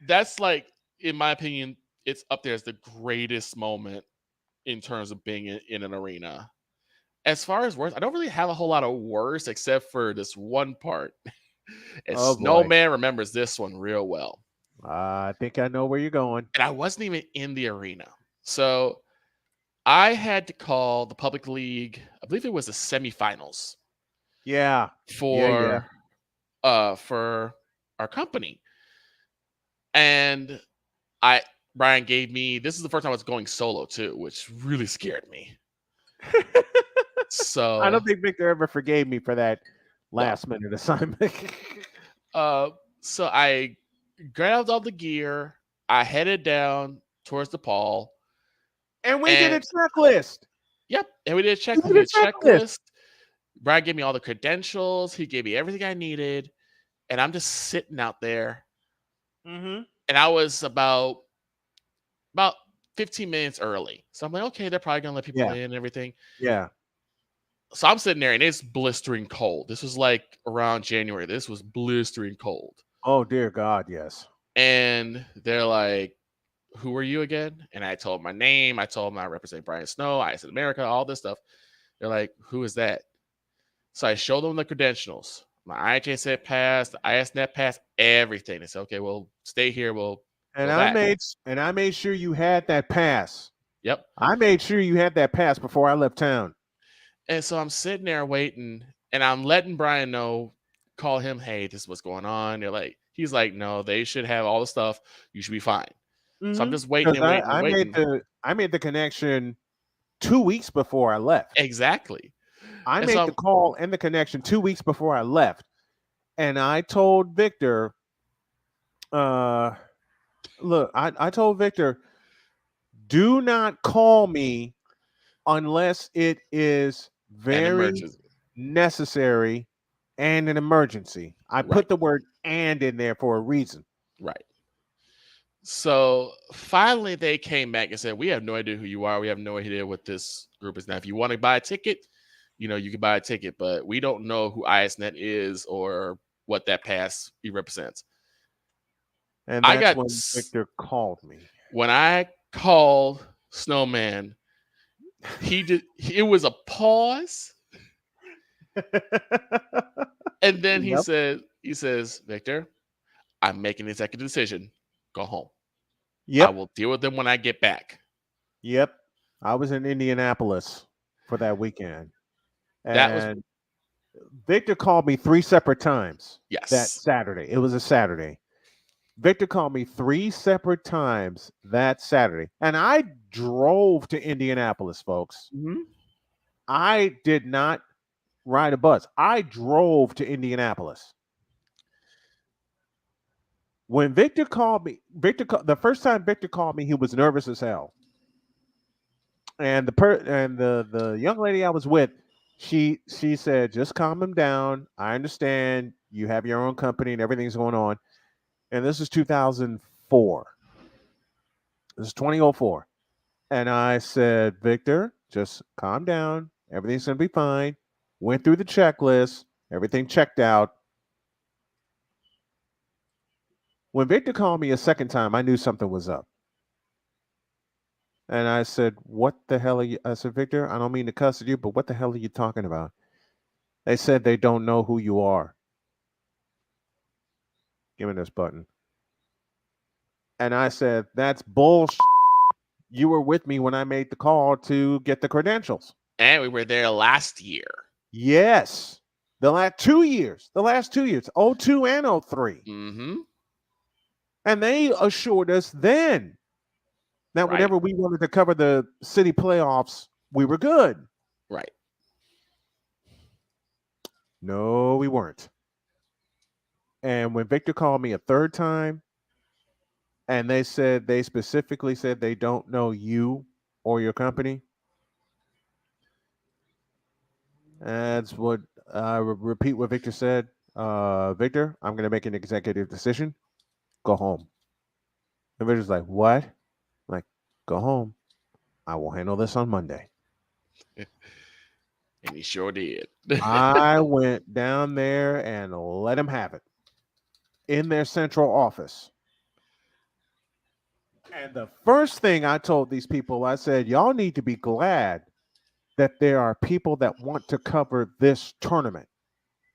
[SPEAKER 5] That's like, in my opinion, it's up there as the greatest moment in terms of being in an arena. As far as worst, I don't really have a whole lot of worst except for this one part. And Snowman remembers this one real well.
[SPEAKER 1] I think I know where you're going.
[SPEAKER 5] And I wasn't even in the arena. So I had to call the public league. I believe it was the semifinals.
[SPEAKER 1] Yeah.
[SPEAKER 5] For our company. And Brian gave me, this is the first time I was going solo too, which really scared me. So
[SPEAKER 1] I don't think Victor ever forgave me for that last minute assignment.
[SPEAKER 5] So I grabbed all the gear. I headed down towards the Paul.
[SPEAKER 1] And we did a checklist.
[SPEAKER 5] Yep. And we did a checklist. Brian gave me all the credentials. He gave me everything I needed. And I'm just sitting out there.
[SPEAKER 1] Mm-hmm.
[SPEAKER 5] And I was about 15 minutes early. So I'm like, okay, they're probably going to let people in and everything.
[SPEAKER 1] Yeah.
[SPEAKER 5] So I'm sitting there and it's blistering cold. This was like around January. This was blistering cold.
[SPEAKER 1] Oh, dear God, yes.
[SPEAKER 5] And they're like, who are you again? And I told my name. I told them I represent Brian Snow, ISN America, all this stuff. They're like, who is that? So I showed them the credentials. My IHSA pass, the ISNet pass, everything. They said, okay, well, stay here.
[SPEAKER 1] I made sure you had that pass.
[SPEAKER 5] Yep.
[SPEAKER 1] I made sure you had that pass before I left town.
[SPEAKER 5] And so I'm sitting there waiting, and I'm letting Brian know, call him, hey, this is what's going on. He's like, no, they should have all the stuff. You should be fine. Mm-hmm. So I'm just waiting and waiting.
[SPEAKER 1] I made the connection 2 weeks before I left.
[SPEAKER 5] Exactly.
[SPEAKER 1] I made the call and the connection 2 weeks before I left. And I told Victor, look, I told Victor, do not call me unless it is very necessary and an emergency. I put the word "and" in there for a reason.
[SPEAKER 5] Right. So finally they came back and said, we have no idea who you are. We have no idea what this group is. Now, if you want to buy a ticket, you can buy a ticket, but we don't know who ISNet is or what that pass he represents.
[SPEAKER 1] And that's when Victor called me.
[SPEAKER 5] When I called Snowman, it was a pause. And then he says, Victor, I'm making an executive decision. Go home.
[SPEAKER 1] Yep.
[SPEAKER 5] I will deal with them when I get back.
[SPEAKER 1] Yep. I was in Indianapolis for that weekend. And Victor called me 3 separate times.
[SPEAKER 5] Yes.
[SPEAKER 1] That Saturday. It was a Saturday. Victor called me 3 separate times that Saturday. And I drove to Indianapolis, folks.
[SPEAKER 5] Mm-hmm.
[SPEAKER 1] I did not ride a bus. I drove to Indianapolis. When Victor called me, the first time Victor called me, he was nervous as hell. And the young lady I was with, she said, just calm him down. I understand you have your own company and everything's going on. And this is 2004. This is 2004. And I said, Victor, just calm down. Everything's going to be fine. Went through the checklist. Everything checked out. When Victor called me a second time, I knew something was up. And I said, what the hell are you? I said, Victor, I don't mean to cuss at you, but what the hell are you talking about? They said they don't know who you are. Give me this button. And I said, that's bullshit. You were with me when I made the call to get the credentials.
[SPEAKER 5] And we were there last year.
[SPEAKER 1] Yes. The last 2 years. 02 and 03.
[SPEAKER 5] Mm-hmm.
[SPEAKER 1] And they assured us then that whenever we wanted to cover the city playoffs, we were good.
[SPEAKER 5] Right.
[SPEAKER 1] No, we weren't. And when Victor called me a third time, And they specifically said they don't know you or your company. That's what I repeat what Victor said. Victor, I'm going to make an executive decision. Go home. And Victor's like, what? I'm like, go home. I will handle this on Monday.
[SPEAKER 5] And he sure did.
[SPEAKER 1] I went down there and let him have it in their central office. And the first thing I told these people, I said, y'all need to be glad that there are people that want to cover this tournament.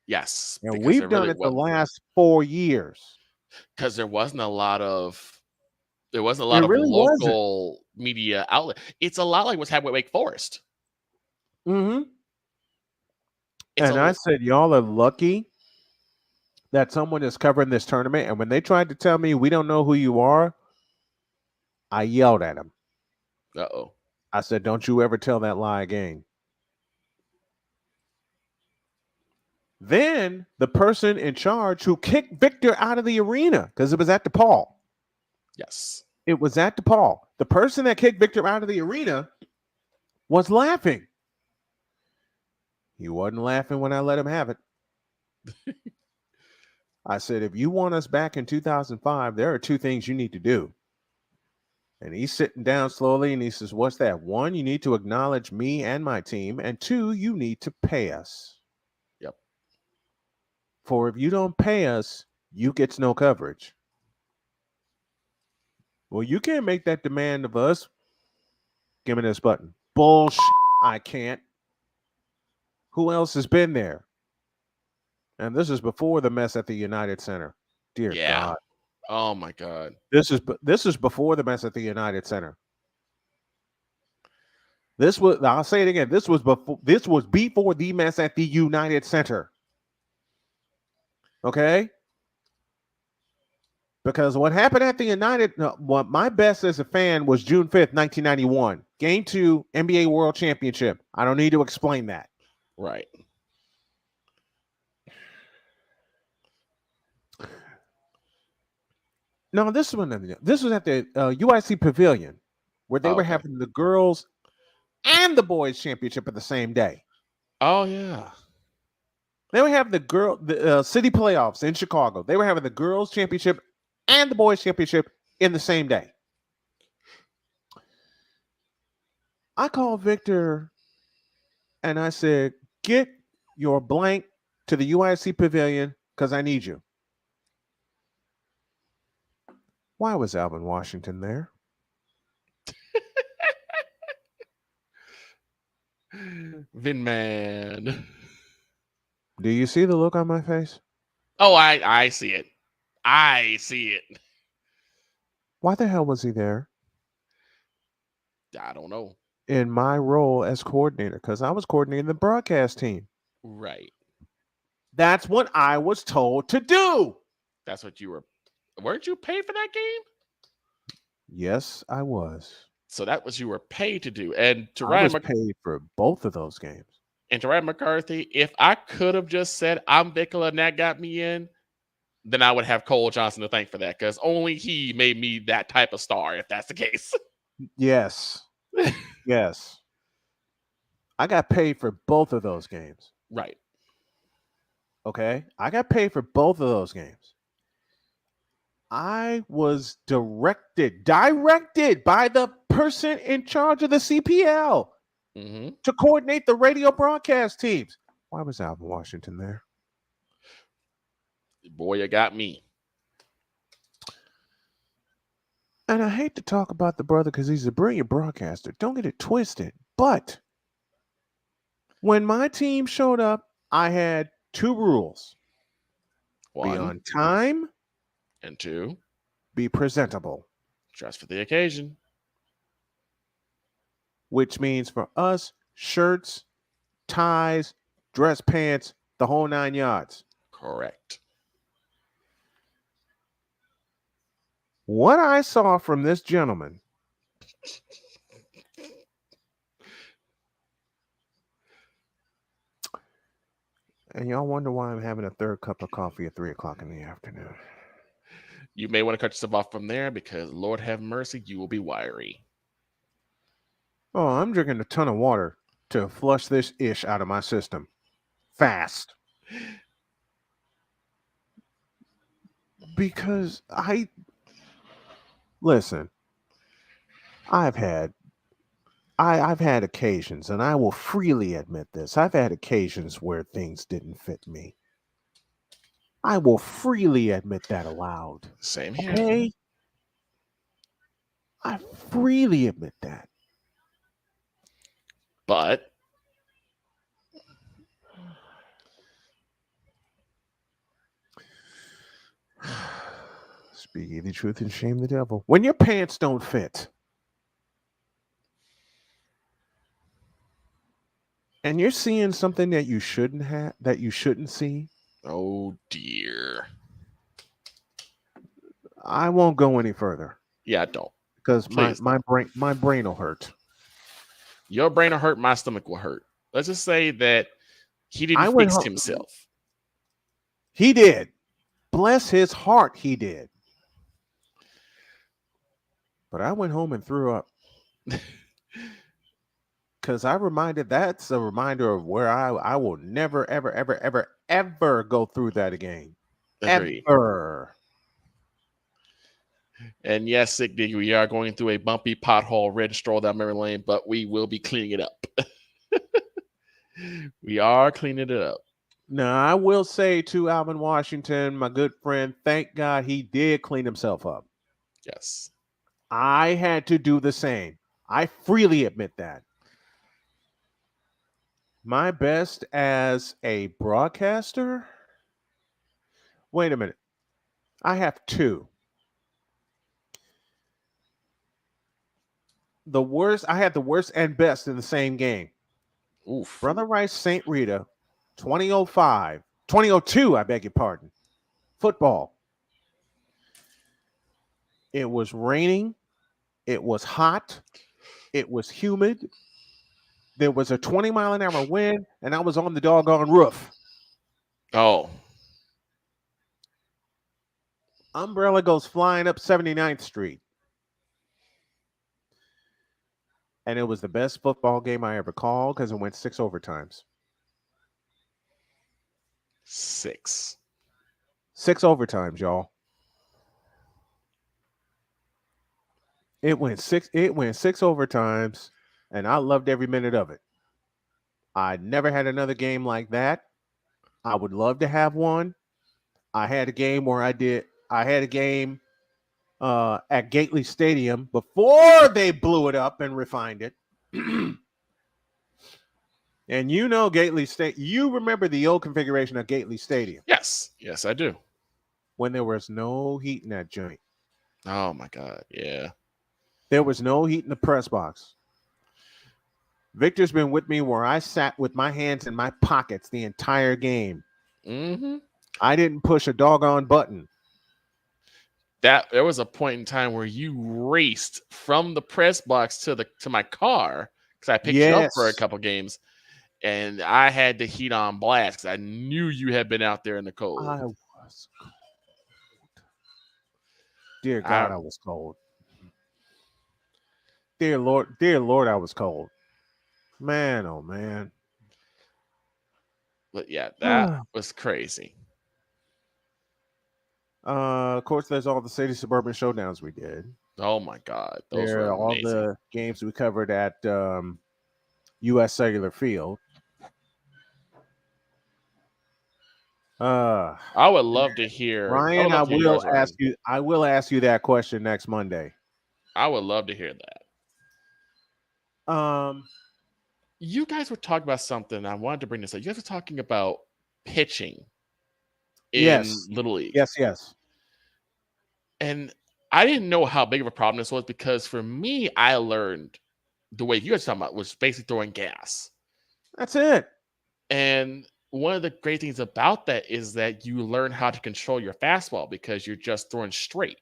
[SPEAKER 5] Yes.
[SPEAKER 1] And we've done it the last 4 years.
[SPEAKER 5] Because there wasn't a lot of local media outlet. It's a lot like what's happening with Wake Forest.
[SPEAKER 1] Mm-hmm. And I said, y'all are lucky that someone is covering this tournament. And when they tried to tell me we don't know who you are, I yelled at them.
[SPEAKER 5] Uh-oh.
[SPEAKER 1] I said, don't you ever tell that lie again. Then the person in charge who kicked Victor out of the arena, because it was at DePaul.
[SPEAKER 5] Yes.
[SPEAKER 1] It was at DePaul. The person that kicked Victor out of the arena was laughing. He wasn't laughing when I let him have it. I said, if you want us back in 2005, there are 2 things you need to do. And he's sitting down slowly and he says, what's that? 1, you need to acknowledge me and my team. And 2, you need to pay us.
[SPEAKER 5] Yep.
[SPEAKER 1] For if you don't pay us, you get no coverage. Well, you can't make that demand of us. Give me this button. Bullshit. I can't. Who else has been there? And this is before the mess at the United Center. Dear God.
[SPEAKER 5] Oh my God.
[SPEAKER 1] This is before the mess at the United Center. I'll say it again. This was before the mess at the United Center. Okay? Because what happened at the what my best as a fan was June 5th, 1991. Game 2, NBA World Championship. I don't need to explain that.
[SPEAKER 5] Right.
[SPEAKER 1] No, this was at the UIC Pavilion, where they were having the girls and the boys championship at the same day.
[SPEAKER 5] Oh yeah.
[SPEAKER 1] They were having the city playoffs in Chicago. They were having the girls championship and the boys championship in the same day. I called Victor and I said, get your blank to the UIC Pavilion because I need you. Why was Alvin Washington there?
[SPEAKER 5] Vin Man.
[SPEAKER 1] Do you see the look on my face?
[SPEAKER 5] Oh, I see it. I see it.
[SPEAKER 1] Why the hell was he there?
[SPEAKER 5] I don't know.
[SPEAKER 1] In my role as coordinator, because I was coordinating the broadcast team.
[SPEAKER 5] Right.
[SPEAKER 1] That's what I was told to do.
[SPEAKER 5] That's what you were. Weren't you paid for that game?
[SPEAKER 1] Yes, I was.
[SPEAKER 5] So that was you were paid to do. And to
[SPEAKER 1] I was paid for both of those games.
[SPEAKER 5] And to Ryan McCarthy, if I could have just said I'm Vickla and that got me in, then I would have Cole Johnson to thank for that, because only he made me that type of star, if that's the case.
[SPEAKER 1] Yes. Yes. I got paid for both of those games.
[SPEAKER 5] Right.
[SPEAKER 1] Okay? I got paid for both of those games. I was directed by the person in charge of the CPL to coordinate the radio broadcast teams. Why was Alvin Washington there?
[SPEAKER 5] Boy, you got me.
[SPEAKER 1] And I hate to talk about the brother because he's a brilliant broadcaster. Don't get it twisted. But when my team showed up, I had 2 rules.
[SPEAKER 5] 1,
[SPEAKER 1] be on time.
[SPEAKER 5] And 2,
[SPEAKER 1] be presentable.
[SPEAKER 5] Dress for the occasion.
[SPEAKER 1] Which means for us, shirts, ties, dress pants, the whole 9 yards.
[SPEAKER 5] Correct.
[SPEAKER 1] What I saw from this gentleman and y'all wonder why I'm having a 3rd cup of coffee at 3:00 in the afternoon.
[SPEAKER 5] you may want to cut yourself off from there because Lord have mercy, you will be wiry.
[SPEAKER 1] Oh, I'm drinking a ton of water to flush this ish out of my system. Fast. Because listen, I've had occasions, and I will freely admit this. I've had occasions where things didn't fit me. I will freely admit that aloud.
[SPEAKER 5] Same here.
[SPEAKER 1] Okay? I freely admit that.
[SPEAKER 5] But
[SPEAKER 1] speak ye the truth and shame the devil. When your pants don't fit, and you're seeing something that you shouldn't have, that you shouldn't see.
[SPEAKER 5] Oh dear.
[SPEAKER 1] I won't go any further.
[SPEAKER 5] Yeah, don't.
[SPEAKER 1] Because my brain will hurt.
[SPEAKER 5] Your brain will hurt, my stomach will hurt. Let's just say that he didn't fix himself.
[SPEAKER 1] He did. Bless his heart, he did. But I went home and threw up. Because that's a reminder of where I will never, ever, ever, ever, ever go through that again.
[SPEAKER 5] Agreed.
[SPEAKER 1] Ever.
[SPEAKER 5] And yes, Sick Diggy, we are going through a bumpy pothole red stroll down memory lane, but we will be cleaning it up. We are cleaning it up.
[SPEAKER 1] Now, I will say to Alvin Washington, my good friend, thank God he did clean himself up.
[SPEAKER 5] Yes.
[SPEAKER 1] I had to do the same. I freely admit that. My best as a broadcaster? Wait a minute. I have two. I had the worst and best in the same game.
[SPEAKER 5] Oof.
[SPEAKER 1] Brother Rice St. Rita, 2002, I beg your pardon. Football. It was raining. It was hot. It was humid. There was a 20-mile-an-hour wind, and I was on the doggone roof.
[SPEAKER 5] Oh.
[SPEAKER 1] Umbrella goes flying up 79th Street. And it was the best football game I ever called because it went 6 overtimes.
[SPEAKER 5] 6
[SPEAKER 1] overtimes, y'all. It went six overtimes, and I loved every minute of it. I never had another game like that. I would love to have one. I had a game at Gately Stadium before they blew it up and refined it. And you know Gately Stadium. You remember the old configuration of Gately Stadium?
[SPEAKER 5] Yes. Yes, I do.
[SPEAKER 1] When there was no heat in that joint.
[SPEAKER 5] Oh, my God. Yeah.
[SPEAKER 1] There was no heat in the press box. Victor's been with me where I sat with my hands in my pockets the entire game.
[SPEAKER 5] Mm-hmm.
[SPEAKER 1] I didn't push a doggone button.
[SPEAKER 5] There was a point in time where you raced from the press box to my car because I picked you up for a couple games, and I had the heat on blast because I knew you had been out there in the cold.
[SPEAKER 1] I was cold. Dear God, I was cold. Dear Lord, I was cold. Man, oh man.
[SPEAKER 5] But yeah, that was crazy.
[SPEAKER 1] Of course, there's all the City Suburban Showdowns we did.
[SPEAKER 5] Oh my God.
[SPEAKER 1] Those were all the games we covered at US Cellular Field.
[SPEAKER 5] I would love to hear
[SPEAKER 1] Ryan, I will ask you that question next Monday.
[SPEAKER 5] I would love to hear that. You guys were talking about something. I wanted to bring this up. You guys were talking about pitching in Little League.
[SPEAKER 1] Yes.
[SPEAKER 5] And I didn't know how big of a problem this was because for me, I learned the way you guys were talking about was basically throwing gas.
[SPEAKER 1] That's it.
[SPEAKER 5] And one of the great things about that is that you learn how to control your fastball because you're just throwing straight.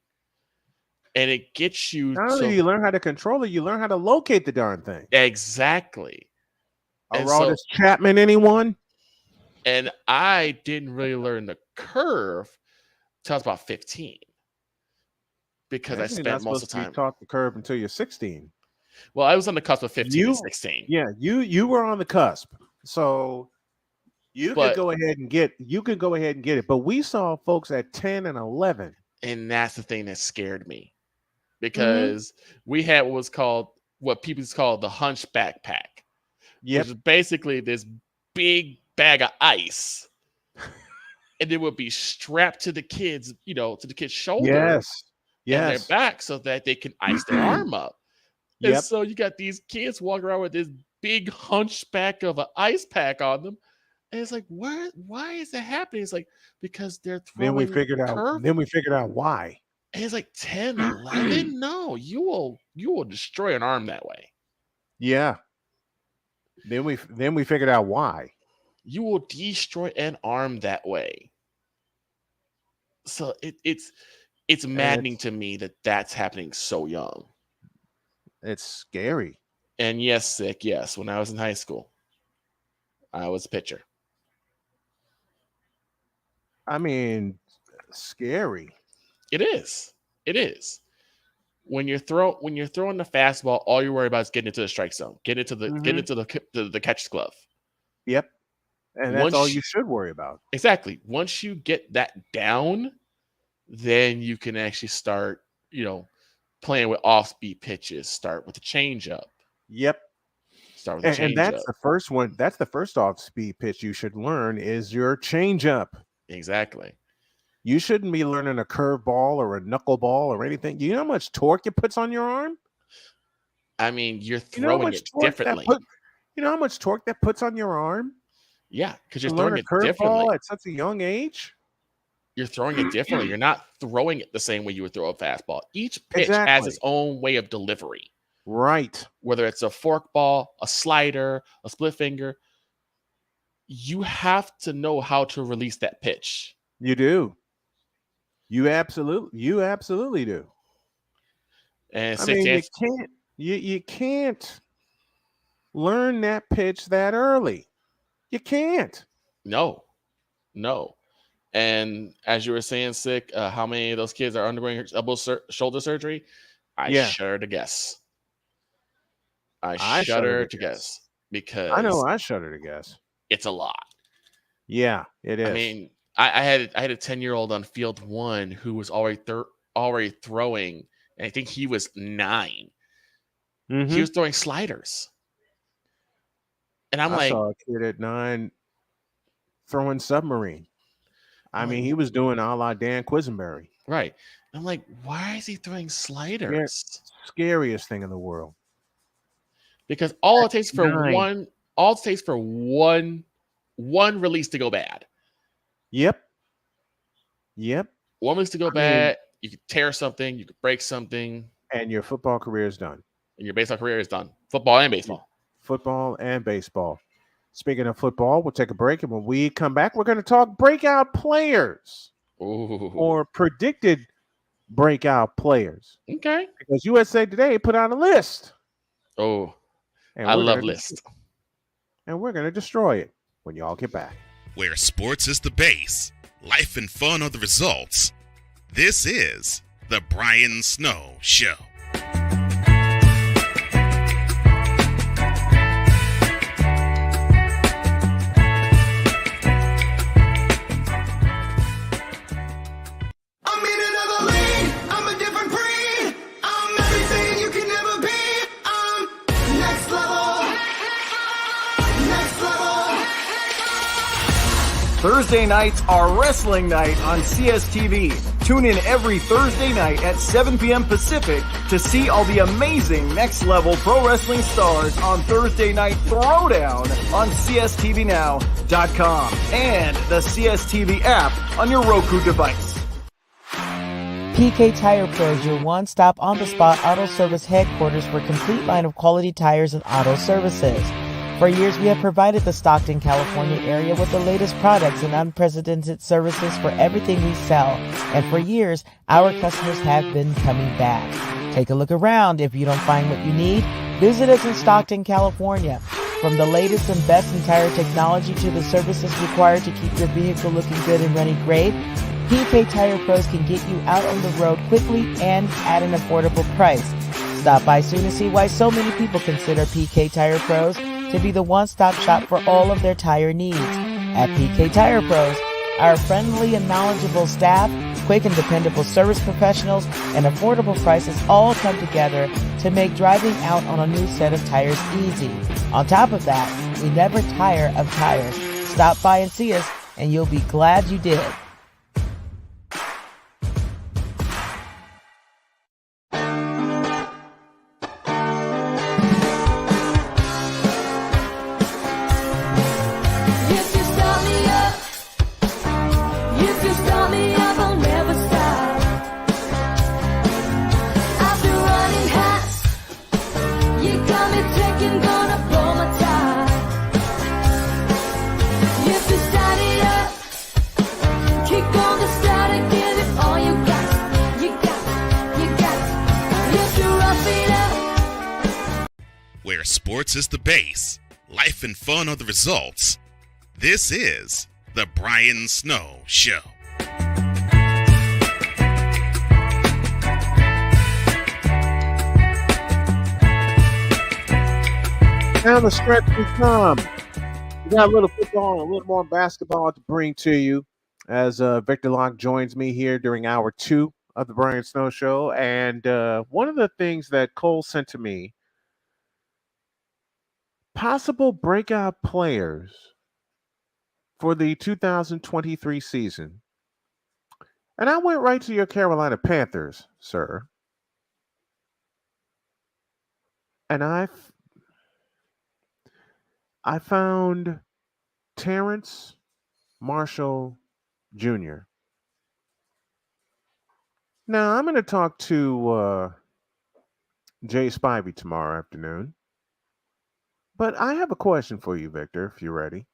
[SPEAKER 5] And it gets you.
[SPEAKER 1] Not only do you learn how to control it, you learn how to locate the darn thing.
[SPEAKER 5] Exactly.
[SPEAKER 1] Aroldis Chapman, anyone?
[SPEAKER 5] And I didn't really learn the curve until I was about 15. because
[SPEAKER 1] Actually,
[SPEAKER 5] I
[SPEAKER 1] you're not
[SPEAKER 5] spent most of
[SPEAKER 1] supposed
[SPEAKER 5] the
[SPEAKER 1] to
[SPEAKER 5] time.
[SPEAKER 1] be taught the curve until you're 16.
[SPEAKER 5] Well, I was on the cusp of 15 and 16.
[SPEAKER 1] Yeah, you were on the cusp, so you could go ahead and get it. But we saw folks at 10 and 11,
[SPEAKER 5] and that's the thing that scared me, because we had what people call the hunchback pack, which is basically this big bag of ice, and it would be strapped to the kids, to the kid's shoulder, and their back, so that they can ice their arm up. And so you got these kids walking around with this big hunchback of an ice pack on them. And it's like, why is that happening? It's like, because they're throwing.
[SPEAKER 1] Then we figured out why.
[SPEAKER 5] And it's like 10, 11. No, you will destroy an arm that way.
[SPEAKER 1] Yeah. Then we figured out why.
[SPEAKER 5] You will destroy an arm that way. So it's maddening to me that that's happening so young.
[SPEAKER 1] It's scary.
[SPEAKER 5] And yes, sick. Yes, when I was in high school, I was a pitcher.
[SPEAKER 1] I mean, scary.
[SPEAKER 5] It is. It is. When you're throwing the fastball, all you worry about is getting into the strike zone, get into the catcher's glove.
[SPEAKER 1] Yep. And that's all you should worry about.
[SPEAKER 5] Exactly. Once you get that down, then you can actually start, playing with off-speed pitches. Start with the changeup.
[SPEAKER 1] Yep.
[SPEAKER 5] Start with the changeup.
[SPEAKER 1] And that's the first one. That's the first off-speed pitch you should learn is your changeup.
[SPEAKER 5] Exactly.
[SPEAKER 1] You shouldn't be learning a curveball or a knuckleball or anything. You know how much torque it puts on your arm?
[SPEAKER 5] I mean, you're throwing it differently.
[SPEAKER 1] You know how much torque that puts on your arm?
[SPEAKER 5] Yeah, because you're throwing it differently
[SPEAKER 1] at such a young age.
[SPEAKER 5] You're throwing it differently. You're not throwing it the same way you would throw a fastball. Each pitch has its own way of delivery.
[SPEAKER 1] Right.
[SPEAKER 5] Whether it's a forkball, a slider, a split finger, you have to know how to release that pitch.
[SPEAKER 1] You do. You absolutely do.
[SPEAKER 5] And
[SPEAKER 1] you can't learn that pitch that early. You can't.
[SPEAKER 5] No. And as you were saying, sick, how many of those kids are undergoing shoulder surgery? I shudder to guess. I shudder to guess because
[SPEAKER 1] I know I shudder to guess.
[SPEAKER 5] It's a lot.
[SPEAKER 1] Yeah, it is.
[SPEAKER 5] I mean, I had a 10-year-old on field 1 who was already throwing, and I think he was 9. He was throwing sliders. And I
[SPEAKER 1] saw a kid at 9 throwing submarine. I mean, he was doing a la Dan Quisenberry.
[SPEAKER 5] Right. I'm like, why is he throwing sliders?
[SPEAKER 1] Scariest thing in the world.
[SPEAKER 5] Because all it takes for one release to go bad.
[SPEAKER 1] Yep.
[SPEAKER 5] One release to go bad, you could tear something, you could break something.
[SPEAKER 1] And your football career is done.
[SPEAKER 5] And your baseball career is done. Football and baseball.
[SPEAKER 1] Football and baseball. Speaking of football, we'll take a break. And when we come back, we're going to talk breakout players.
[SPEAKER 5] Ooh.
[SPEAKER 1] Or predicted breakout players.
[SPEAKER 5] Okay.
[SPEAKER 1] Because USA Today put out a list.
[SPEAKER 5] Oh, I love lists.
[SPEAKER 1] And we're going to destroy it when y'all get back.
[SPEAKER 2] Where sports is the base, life and fun are the results. This is the Brian Snow Show.
[SPEAKER 3] Thursday nights are wrestling night on CSTV. Tune in every Thursday night at 7 p.m. Pacific to see all the amazing Next Level Pro Wrestling stars on Thursday Night Throwdown on CSTVNow.com and the CSTV app on your Roku device.
[SPEAKER 4] PK Tire Pro is your one-stop on-the-spot auto service headquarters for a complete line of quality tires and auto services. For years, we have provided the Stockton, California area with the latest products and unprecedented services for everything we sell. And for years, our customers have been coming back. Take a look around. If you don't find what you need, visit us in Stockton, California. From the latest and best in tire technology to the services required to keep your vehicle looking good and running great, PK Tire Pros can get you out on the road quickly and at an affordable price. Stop by soon to see why so many people consider PK Tire Pros to be the one-stop shop for all of their tire needs. At PK Tire Pros, our friendly and knowledgeable staff, quick and dependable service professionals, and affordable prices all come together to make driving out on a new set of tires easy. On top of that, we never tire of tires. Stop by and see us, and you'll be glad you did.
[SPEAKER 2] Where sports is the base, life and fun are the results. This is the Brian Snow Show.
[SPEAKER 1] Down the stretch we come. We got a little football and a little more basketball to bring to you as Victor Locke joins me here during hour 2 of the Brian Snow Show. And one of the things that Cole sent to me, possible breakout players for the 2023 season. And I went right to your Carolina Panthers, sir. And I found Terrence Marshall Jr. Now, I'm going to talk to Jay Spivey tomorrow afternoon. But I have a question for you, Victor, if you're ready.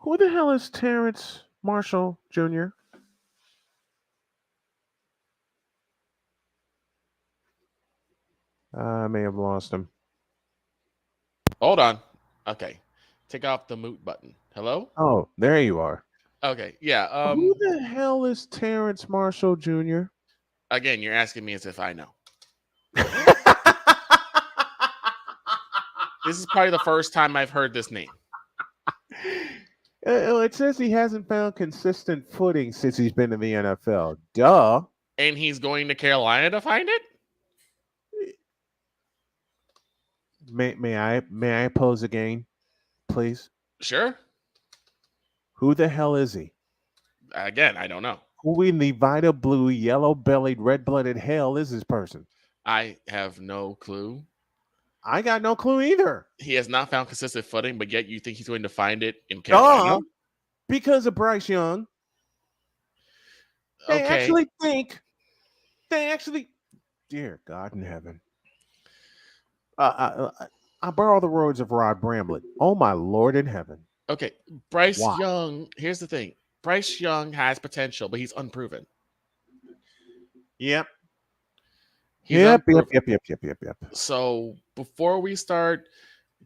[SPEAKER 1] Who the hell is Terrence Marshall Jr.? I may have lost him.
[SPEAKER 5] Hold on. Okay. Take off the mute button. Hello?
[SPEAKER 1] Oh, there you are.
[SPEAKER 5] Okay. Yeah.
[SPEAKER 1] Who the hell is Terrence Marshall Jr.?
[SPEAKER 5] Again, you're asking me as if I know. This is probably the first time I've heard this name.
[SPEAKER 1] It says he hasn't found consistent footing since he's been in the NFL. Duh.
[SPEAKER 5] And he's going to Carolina to find it?
[SPEAKER 1] May I pose again, please?
[SPEAKER 5] Sure.
[SPEAKER 1] Who the hell is he?
[SPEAKER 5] Again, I don't know.
[SPEAKER 1] Who in the Vita blue, yellow-bellied, red-blooded hell is this person?
[SPEAKER 5] I have no clue.
[SPEAKER 1] I got no clue either.
[SPEAKER 5] He has not found consistent footing, but yet you think he's going to find it in Carolina?
[SPEAKER 1] Because of Bryce Young. They actually, dear God in heaven. I borrow the words of Rod Bramlett. Oh, my Lord in heaven.
[SPEAKER 5] Okay, Bryce Young, here's the thing. Bryce Young has potential, but he's unproven.
[SPEAKER 1] Yep.
[SPEAKER 5] Yep.
[SPEAKER 1] So
[SPEAKER 5] before we start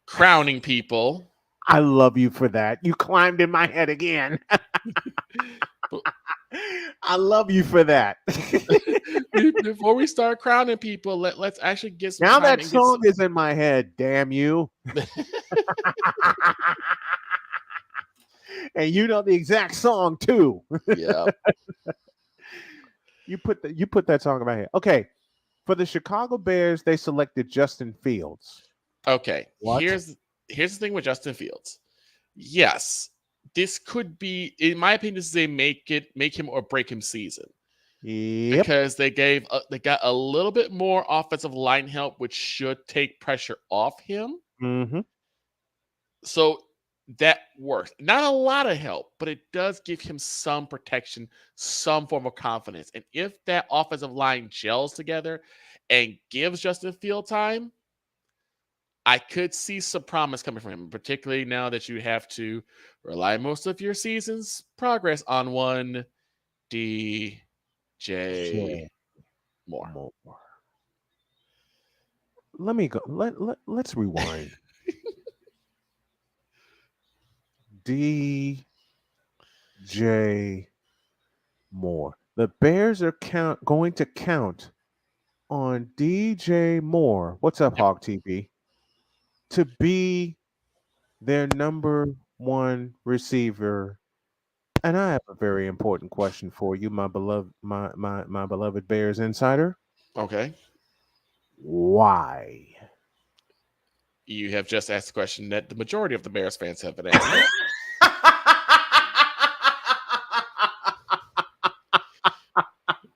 [SPEAKER 5] crowning people,
[SPEAKER 1] I love you for that. You climbed in my head again. I love you for that.
[SPEAKER 5] Before we start crowning people, let's actually get some.
[SPEAKER 1] Now that song is in my head. Damn you! And you know the exact song too.
[SPEAKER 5] Yeah.
[SPEAKER 1] You put that song in my head. Okay. For the Chicago Bears, they selected Justin Fields.
[SPEAKER 5] Okay.
[SPEAKER 1] What?
[SPEAKER 5] Here's the thing with Justin Fields. Yes, this could be, in my opinion, this is a make him or break him season.
[SPEAKER 1] Yep.
[SPEAKER 5] Because they got a little bit more offensive line help, which should take pressure off him.
[SPEAKER 1] Mm-hmm.
[SPEAKER 5] So that works. Not a lot of help, but it does give him some protection, some form of confidence. And if that offensive line gels together and gives Justin Fields time, I could see some promise coming from him, particularly now that you have to rely most of your season's progress on one DJ Moore.
[SPEAKER 1] Let me go. Let's rewind. DJ Moore. The Bears are going to count on DJ Moore. What's up, Hog TV? To be their number one receiver. And I have a very important question for you, my beloved, my beloved Bears insider.
[SPEAKER 5] Okay.
[SPEAKER 1] Why?
[SPEAKER 5] You have just asked the question that the majority of the Bears fans have been asking.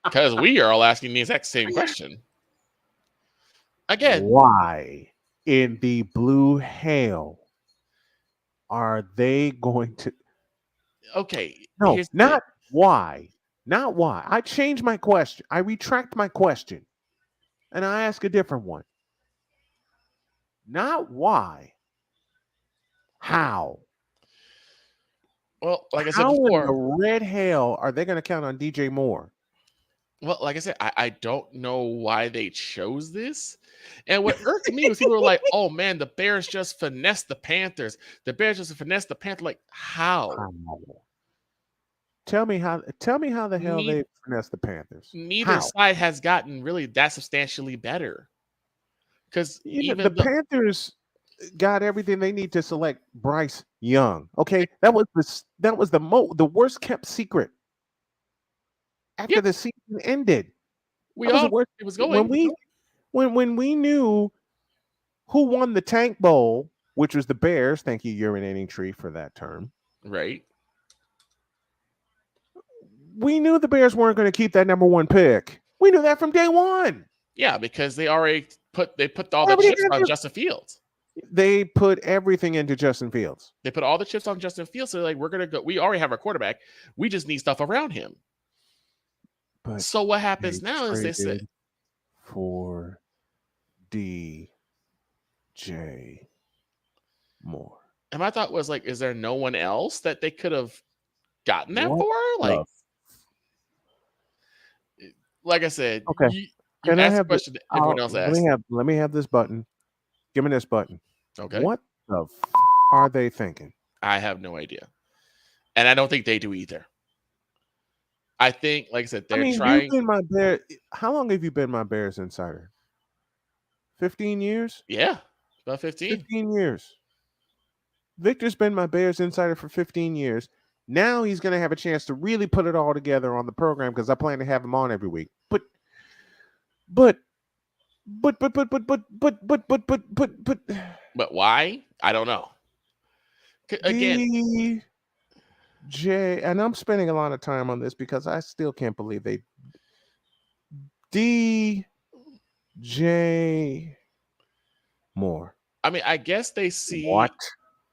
[SPEAKER 5] Because we are all asking the exact same question. Again.
[SPEAKER 1] Why in the blue hell are they going to...
[SPEAKER 5] Okay.
[SPEAKER 1] No, not why. Not why. I changed my question. I retract my question. And I ask a different one. Not why. How?
[SPEAKER 5] Well, like I said
[SPEAKER 1] How
[SPEAKER 5] before,
[SPEAKER 1] in the red hell are they going to count on DJ Moore?
[SPEAKER 5] Well, like I said, I don't know why they chose this. And what irked me was people were like, oh man, the Bears just finessed the Panthers. The Bears just finessed the Panthers. Like, how?
[SPEAKER 1] Tell me how the hell they finessed the Panthers.
[SPEAKER 5] Neither side has gotten really that substantially better. Because even
[SPEAKER 1] the Panthers got everything they need to select Bryce Young. Okay, that was the worst kept secret. After the season ended,
[SPEAKER 5] it was going
[SPEAKER 1] when we knew who won the Tank Bowl, which was the Bears. Thank you, urinating tree, for that term.
[SPEAKER 5] Right.
[SPEAKER 1] We knew the Bears weren't going to keep that number one pick. We knew that from day one.
[SPEAKER 5] Yeah, because they already put all the chips on Justin Fields.
[SPEAKER 1] They put everything into Justin Fields.
[SPEAKER 5] They put all the chips on Justin Fields. So like, we're gonna go. We already have our quarterback. We just need stuff around him.
[SPEAKER 1] But
[SPEAKER 5] so what happens now is they say
[SPEAKER 1] for DJ Moore.
[SPEAKER 5] And my thought was like, is there no one else that they could have gotten that for? Like I said,
[SPEAKER 1] okay.
[SPEAKER 5] Can I have the question that everyone else asked?
[SPEAKER 1] Let me have this button. Give me this button.
[SPEAKER 5] Okay.
[SPEAKER 1] What the are they thinking?
[SPEAKER 5] I have no idea, and I don't think they do either. I think, like I said, they're trying.
[SPEAKER 1] You've been my Bear. How long have you been my Bears insider? 15 years?
[SPEAKER 5] Yeah, about 15.
[SPEAKER 1] 15 years. Victor's been my Bears insider for 15 years. Now he's going to have a chance to really put it all together on the program because I plan to have him on every week. But
[SPEAKER 5] why? I don't know. Again,
[SPEAKER 1] DJ, and I'm spending a lot of time on this because I still can't believe they DJ Moore.
[SPEAKER 5] I mean, I guess they see
[SPEAKER 1] what?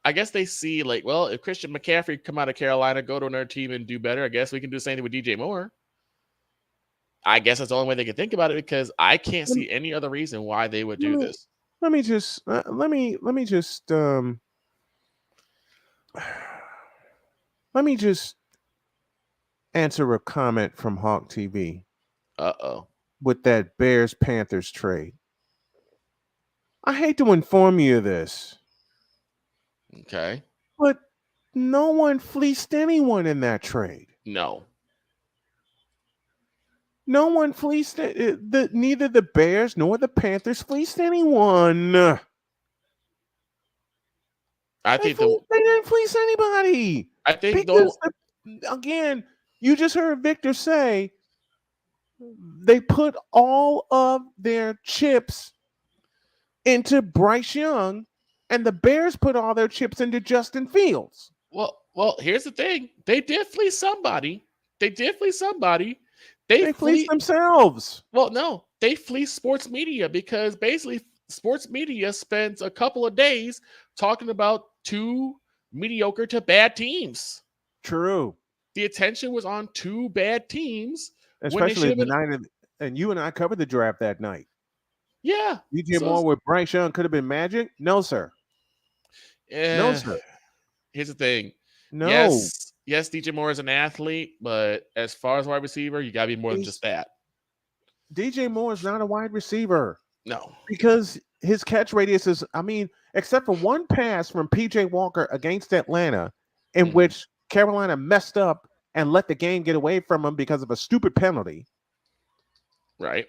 [SPEAKER 5] I guess they see like, well, if Christian McCaffrey come out of Carolina, go to another team and do better, I guess we can do the same thing with DJ Moore. I guess that's the only way they can think about it because I can't see any other reason why they would do this.
[SPEAKER 1] Let me just answer a comment from Hawk TV. With that Bears Panthers trade. I hate to inform you of this.
[SPEAKER 5] Okay.
[SPEAKER 1] But no one fleeced anyone in that trade.
[SPEAKER 5] No.
[SPEAKER 1] No one fleeced neither the Bears nor the Panthers fleeced anyone.
[SPEAKER 5] I think
[SPEAKER 1] they didn't fleece anybody.
[SPEAKER 5] I think
[SPEAKER 1] again, you just heard Victor say they put all of their chips into Bryce Young, and the Bears put all their chips into Justin Fields.
[SPEAKER 5] Well, here's the thing: they did fleece somebody. They
[SPEAKER 1] fleeced themselves.
[SPEAKER 5] Well, no, they fleeced sports media because basically sports media spends a couple of days talking about two mediocre to bad teams.
[SPEAKER 1] True.
[SPEAKER 5] The attention was on two bad teams.
[SPEAKER 1] Especially the night and you and I covered the draft that night.
[SPEAKER 5] Yeah.
[SPEAKER 1] DJ Moore with Bryce Young could have been magic. No, sir. No, sir.
[SPEAKER 5] Here's the thing.
[SPEAKER 1] No.
[SPEAKER 5] Yes, DJ Moore is an athlete, but as far as wide receiver, you gotta be more than just that.
[SPEAKER 1] DJ Moore is not a wide receiver.
[SPEAKER 5] No.
[SPEAKER 1] Because his catch radius is, except for one pass from PJ Walker against Atlanta in which Carolina messed up and let the game get away from them because of a stupid penalty.
[SPEAKER 5] Right.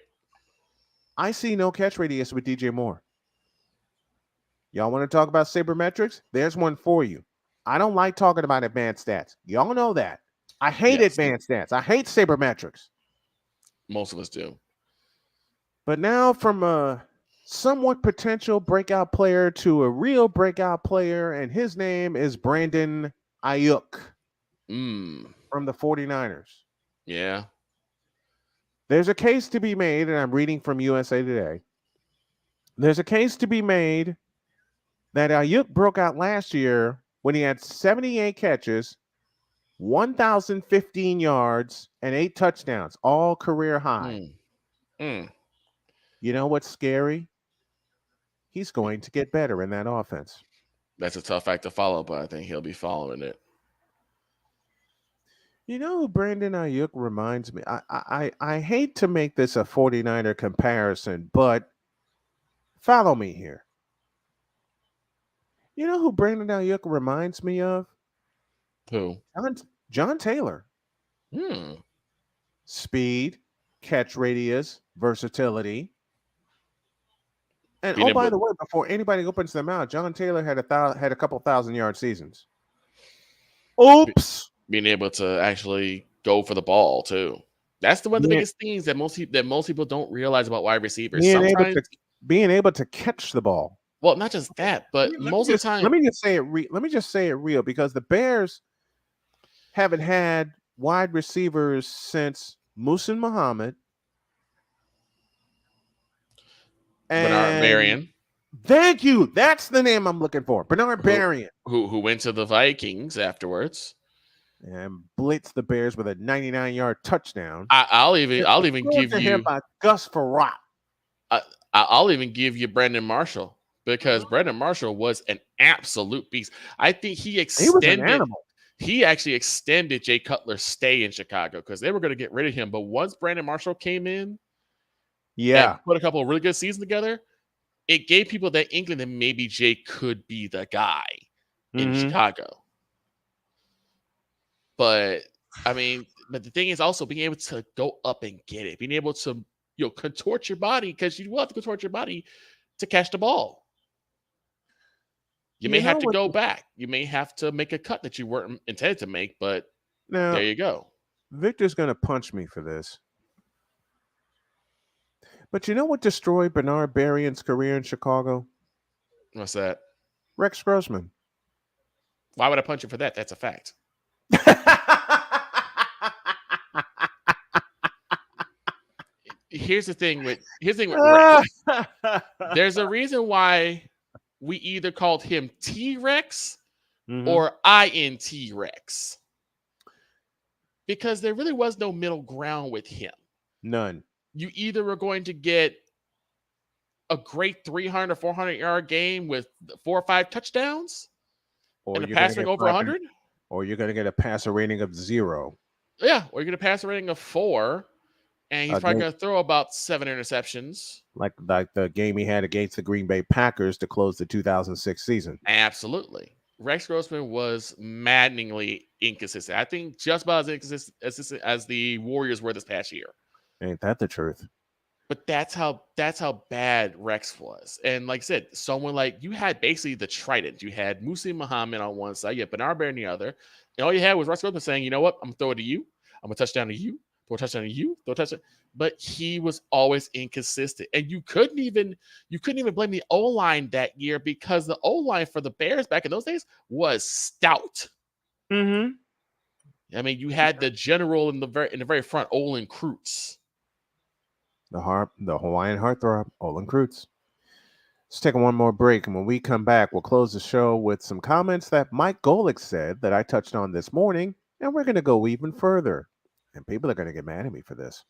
[SPEAKER 1] I see no catch radius with DJ Moore. Y'all want to talk about sabermetrics? There's one for you. I don't like talking about advanced stats. Y'all know that. I hate advanced stats. I hate sabermetrics.
[SPEAKER 5] Most of us do.
[SPEAKER 1] But now from a somewhat potential breakout player to a real breakout player, and his name is Brandon Ayuk from the 49ers.
[SPEAKER 5] Yeah.
[SPEAKER 1] There's a case to be made, and I'm reading from USA Today. There's a case to be made that Ayuk broke out last year when he had 78 catches, 1,015 yards, and 8 touchdowns, all career high. You know what's scary? He's going to get better in that offense.
[SPEAKER 5] That's a tough act to follow, but I think he'll be following it.
[SPEAKER 1] You know who Brandon Ayuk reminds me? I hate to make this a 49er comparison, but follow me here. You know who Brandon Ayuk reminds me of?
[SPEAKER 5] Who?
[SPEAKER 1] John Taylor. Speed, catch radius, versatility. And by the way, before anybody opens their mouth, John Taylor had a couple 1,000-yard seasons. Oops.
[SPEAKER 5] Being able to actually go for the ball too. That's one of the biggest things that most people don't realize about wide receivers.
[SPEAKER 1] Being able to catch the ball.
[SPEAKER 5] Well, not just that, but most of the time.
[SPEAKER 1] Let me just say it real, because the Bears haven't had wide receivers since Muhsin Muhammad and
[SPEAKER 5] Bernard Berrian.
[SPEAKER 1] Thank you. That's the name I'm looking for. Bernard Berrian.
[SPEAKER 5] Who went to the Vikings afterwards.
[SPEAKER 1] And blitzed the Bears with a 99-yard touchdown.
[SPEAKER 5] I'll even give you
[SPEAKER 1] by Gus Frerotte.
[SPEAKER 5] I'll even give you Brandon Marshall, because Brandon Marshall was an absolute beast. I think he was an animal. He actually extended Jay Cutler's stay in Chicago because they were going to get rid of him. But once Brandon Marshall came in, and put a couple of really good seasons together, it gave people that inkling that maybe Jay could be the guy in Chicago. But the thing is also being able to go up and get it, being able to contort your body, because you will have to contort your body to catch the ball. You may have to go back. You may have to make a cut that you weren't intended to make, but there you go.
[SPEAKER 1] Victor's going to punch me for this. But you know what destroyed Bernard Berrian's career in Chicago?
[SPEAKER 5] What's that?
[SPEAKER 1] Rex Grossman.
[SPEAKER 5] Why would I punch you for that? That's a fact. Here's the thing with Rex. There's a reason why we either called him T-Rex or INT Rex, because there really was no middle ground with him.
[SPEAKER 1] None.
[SPEAKER 5] You either were going to get a great 300 or 400-yard game with 4 or 5 touchdowns and a passing over 100,
[SPEAKER 1] or you're going to get a passer rating of 0.
[SPEAKER 5] Yeah, or you're going to pass a rating of 4, and he's probably going to throw about 7 interceptions.
[SPEAKER 1] Like the game he had against the Green Bay Packers to close the 2006 season.
[SPEAKER 5] Absolutely. Rex Grossman was maddeningly inconsistent. I think just about as inconsistent as the Warriors were this past year.
[SPEAKER 1] Ain't that the truth?
[SPEAKER 5] But that's how bad Rex was. And like I said, someone like you had basically the trident. You had Muhsin Muhammad on one side, you had Bernard Berrian on the other, and all you had was Rex Grossman saying, "You know what? I'm gonna throw it to you. I'm gonna touchdown to you. Throw a touchdown to you. Throw a touchdown." But he was always inconsistent, and you couldn't even blame the O-line that year, because the O-line for the Bears back in those days was stout. I mean, you had the general in the very front, Olin Kreutz.
[SPEAKER 1] The Hawaiian heartthrob, Olin Kreutz. Let's take one more break, and when we come back, we'll close the show with some comments that Mike Golick said that I touched on this morning, and we're going to go even further. And people are going to get mad at me for this.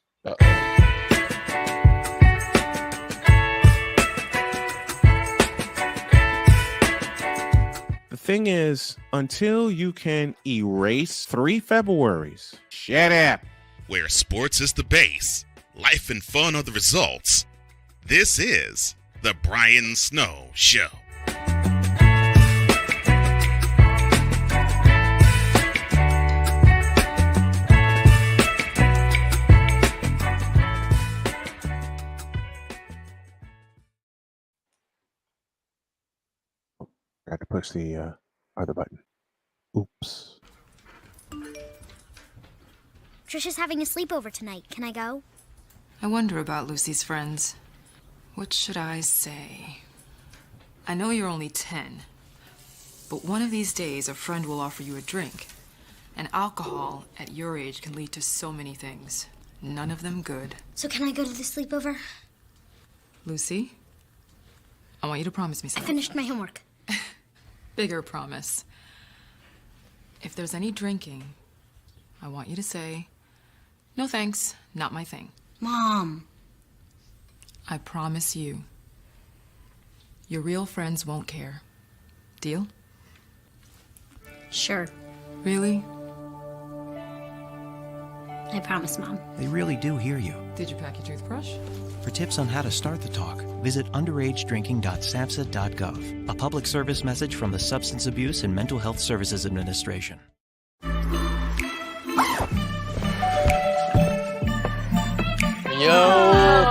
[SPEAKER 1] The thing is, until you can erase 3 Februaries, shut up.
[SPEAKER 2] Where sports is the base, life and fun are the results. This is the Brian Snow Show.
[SPEAKER 1] Forgot to push the other button. Oops.
[SPEAKER 14] Trisha's having a sleepover tonight. Can I go?
[SPEAKER 15] I wonder about Lucy's friends. What should I say? I know you're only 10, but one of these days a friend will offer you a drink. And alcohol at your age can lead to so many things. None of them good.
[SPEAKER 14] So can I go to the sleepover?
[SPEAKER 15] Lucy, I want you to promise me
[SPEAKER 14] I
[SPEAKER 15] something.
[SPEAKER 14] finished my homework.
[SPEAKER 15] Bigger promise. If there's any drinking, I want you to say, "No thanks, not my thing."
[SPEAKER 14] Mom.
[SPEAKER 15] I promise you. Your real friends won't care. Deal?
[SPEAKER 14] Sure.
[SPEAKER 15] Really?
[SPEAKER 14] I promise, Mom.
[SPEAKER 16] They really do hear you.
[SPEAKER 15] Did you pack your toothbrush?
[SPEAKER 16] For tips on how to start the talk, visit underagedrinking.samhsa.gov. A public service message from the Substance Abuse and Mental Health Services Administration.
[SPEAKER 17] Yo,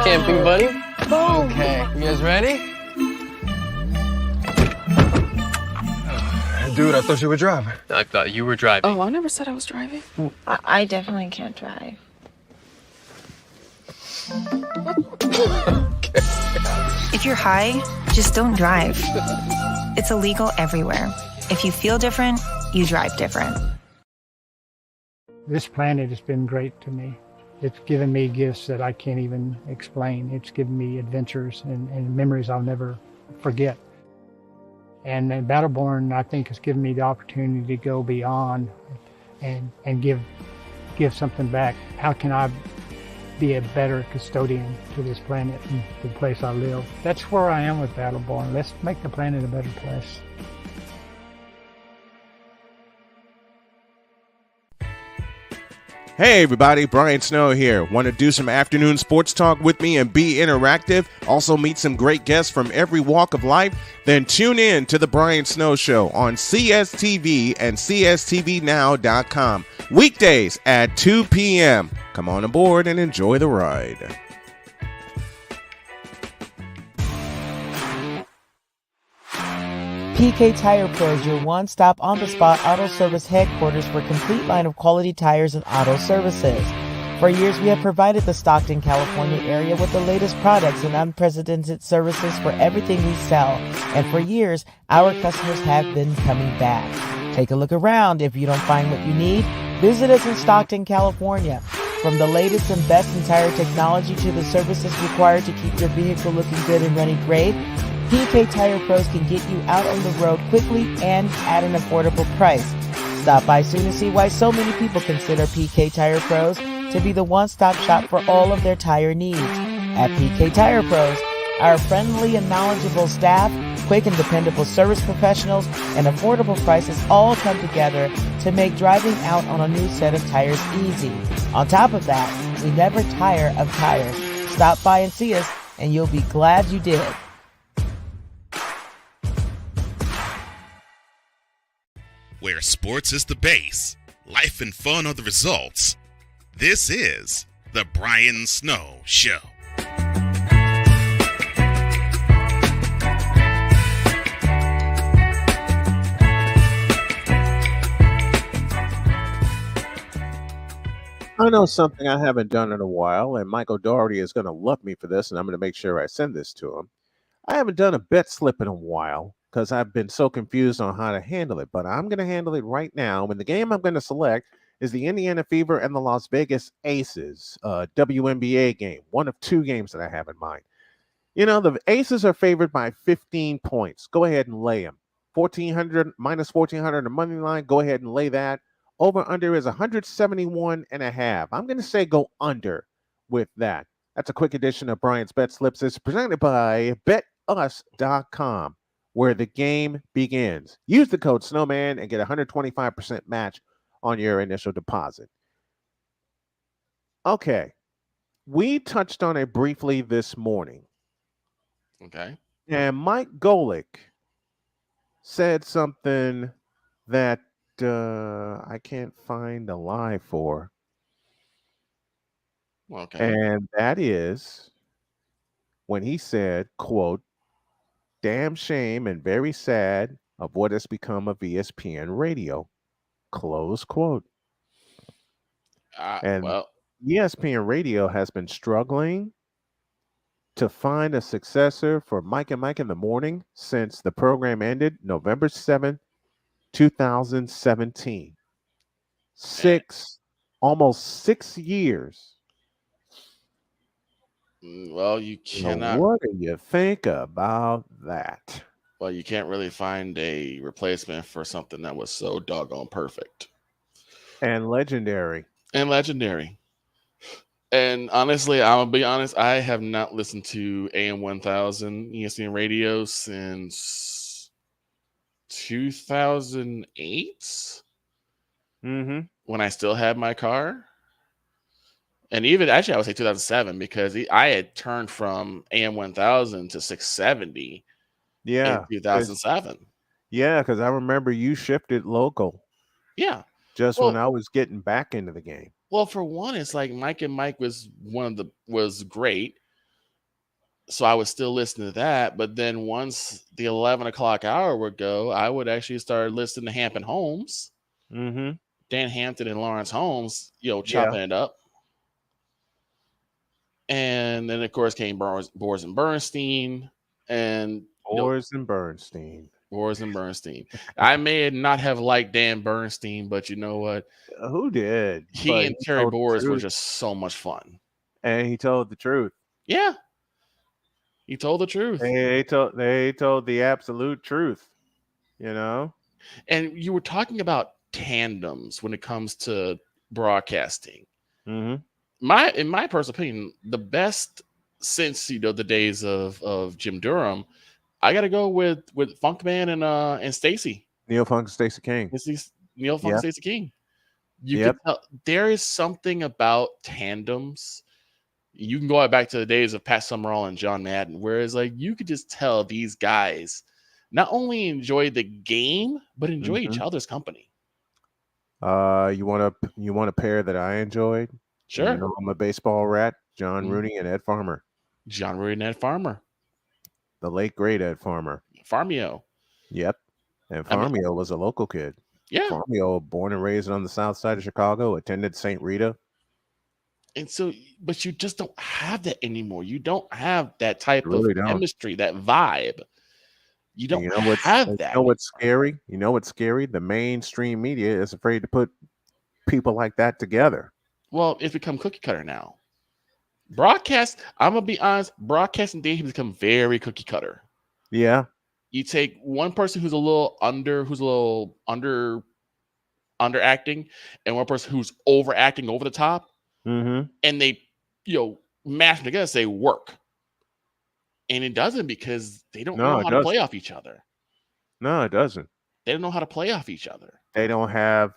[SPEAKER 17] camping buddy. Okay, you guys ready?
[SPEAKER 18] Dude, I thought you were driving.
[SPEAKER 17] I thought you were driving.
[SPEAKER 15] Oh, I never said I was driving.
[SPEAKER 19] I definitely can't drive. If you're high, just don't drive. It's illegal everywhere. If you feel different, you drive different.
[SPEAKER 20] This planet has been great to me. It's given me gifts that I can't even explain. It's given me adventures and memories I'll never forget. And Battleborn, I think, has given me the opportunity to go beyond and give something back. How can I be a better custodian to this planet and the place I live? That's where I am with Battleborn. Let's make the planet a better place.
[SPEAKER 1] Hey everybody, Brian Snow here. Want to do some afternoon sports talk with me and be interactive? Also meet some great guests from every walk of life? Then tune in to The Brian Snow Show on CSTV and CSTVnow.com. Weekdays at 2 p.m. Come on aboard and enjoy the ride.
[SPEAKER 4] PK Tire Pros, your one-stop on-the-spot auto service headquarters for a complete line of quality tires and auto services. For years, we have provided the Stockton, California area with the latest products and unprecedented services for everything we sell. And for years, our customers have been coming back. Take a look around. If you don't find what you need, visit us in Stockton, California. From the latest and best in tire technology to the services required to keep your vehicle looking good and running great, PK Tire Pros can get you out on the road quickly and at an affordable price. Stop by soon to see why so many people consider PK Tire Pros to be the one-stop shop for all of their tire needs. At PK Tire Pros, our friendly and knowledgeable staff, quick and dependable service professionals, and affordable prices all come together to make driving out on a new set of tires easy. On top of that, we never tire of tires. Stop by and see us, and you'll be glad you did.
[SPEAKER 2] Where sports is the base, life and fun are the results. This is The Brian Snow Show.
[SPEAKER 1] I know something I haven't done in a while, and Michael Doherty is going to love me for this, and I'm going to make sure I send this to him. I haven't done a bet slip in a while because I've been so confused on how to handle it, but I'm going to handle it right now. And the game I'm going to select is the Indiana Fever and the Las Vegas Aces WNBA game, one of two games that I have in mind. You know, the Aces are favored by 15 points. Go ahead and lay them. 1,400 minus 1,400 the money line. Go ahead and lay that. Over under is 171.5. I'm going to say go under with that. That's a quick edition of Brian's Bet Slips. It's presented by BetUs.com, where the game begins. Use the code Snowman and get a 125% match on your initial deposit. Okay. We touched on it briefly this morning.
[SPEAKER 5] Okay.
[SPEAKER 1] And Mike Golick said something that I can't find a lie for.
[SPEAKER 5] Okay.
[SPEAKER 1] And that is when he said, quote, "Damn shame and very sad of what has become of ESPN Radio. Close quote. And
[SPEAKER 5] well,
[SPEAKER 1] ESPN Radio has been struggling to find a successor for Mike and Mike in the Morning since the program ended November 7th, 2017. Almost 6 years.
[SPEAKER 5] Well, you cannot.
[SPEAKER 1] What do you think about that?
[SPEAKER 5] Well, you can't really find a replacement for something that was so doggone perfect.
[SPEAKER 1] And legendary.
[SPEAKER 5] And legendary. And honestly, I'm gonna be honest, I have not listened to AM 1000 ESPN Radio since 2008. When I still had my car. And even actually, I would say 2007 because I had turned from AM 1000 to 670 in 2007.
[SPEAKER 1] Yeah, because I remember you shifted local.
[SPEAKER 5] Yeah.
[SPEAKER 1] Just when I was getting back into the game.
[SPEAKER 5] Well, for one, it's like Mike and Mike was was great. So I would still listen to that. But then once the 11 o'clock hour would go, I would actually start listening to Hampton Holmes. Dan Hampton and Lawrence Holmes, chopping it up. And then, of course, came Boers and Bernstein. And
[SPEAKER 1] Boers and Bernstein.
[SPEAKER 5] I may not have liked Dan Bernstein, but you know what?
[SPEAKER 1] Who did?
[SPEAKER 5] He and Terry Boers were just so much fun.
[SPEAKER 1] And he told the truth.
[SPEAKER 5] Yeah. He told the truth.
[SPEAKER 1] They told the absolute truth, And
[SPEAKER 5] you were talking about tandems when it comes to broadcasting. In my personal opinion, the best since the days of Jim Durham, I got to go with Funkman and Stacy.
[SPEAKER 1] Neil Funk and Stacy King.
[SPEAKER 5] Neil Funk and Stacy King. You can tell there is something about tandems. You can go back to the days of Pat Summerall and John Madden, whereas you could just tell these guys not only enjoy the game but enjoy each other's company.
[SPEAKER 1] You want a pair that I enjoyed?
[SPEAKER 5] Sure.
[SPEAKER 1] I'm a baseball rat. John Rooney and Ed Farmer.
[SPEAKER 5] John Rooney and Ed Farmer.
[SPEAKER 1] The late great Ed Farmer.
[SPEAKER 5] Farmio.
[SPEAKER 1] Yep. And Farmio was a local kid.
[SPEAKER 5] Yeah.
[SPEAKER 1] Farmio, born and raised on the south side of Chicago, attended St. Rita.
[SPEAKER 5] And so, but you just don't have that anymore. You don't have that type of chemistry, that vibe. You don't have that.
[SPEAKER 1] You know what's scary? The mainstream media is afraid to put people like that together.
[SPEAKER 5] Well, it's become cookie cutter now. Broadcast, I'm gonna be honest, broadcasting day has become very cookie cutter.
[SPEAKER 1] Yeah.
[SPEAKER 5] You take one person who's a little underacting, and one person who's overacting over the top, and they mash them together and say work. And it doesn't because they don't know how to play off each other.
[SPEAKER 1] No, it doesn't.
[SPEAKER 5] They don't know how to play off each other.
[SPEAKER 1] They don't have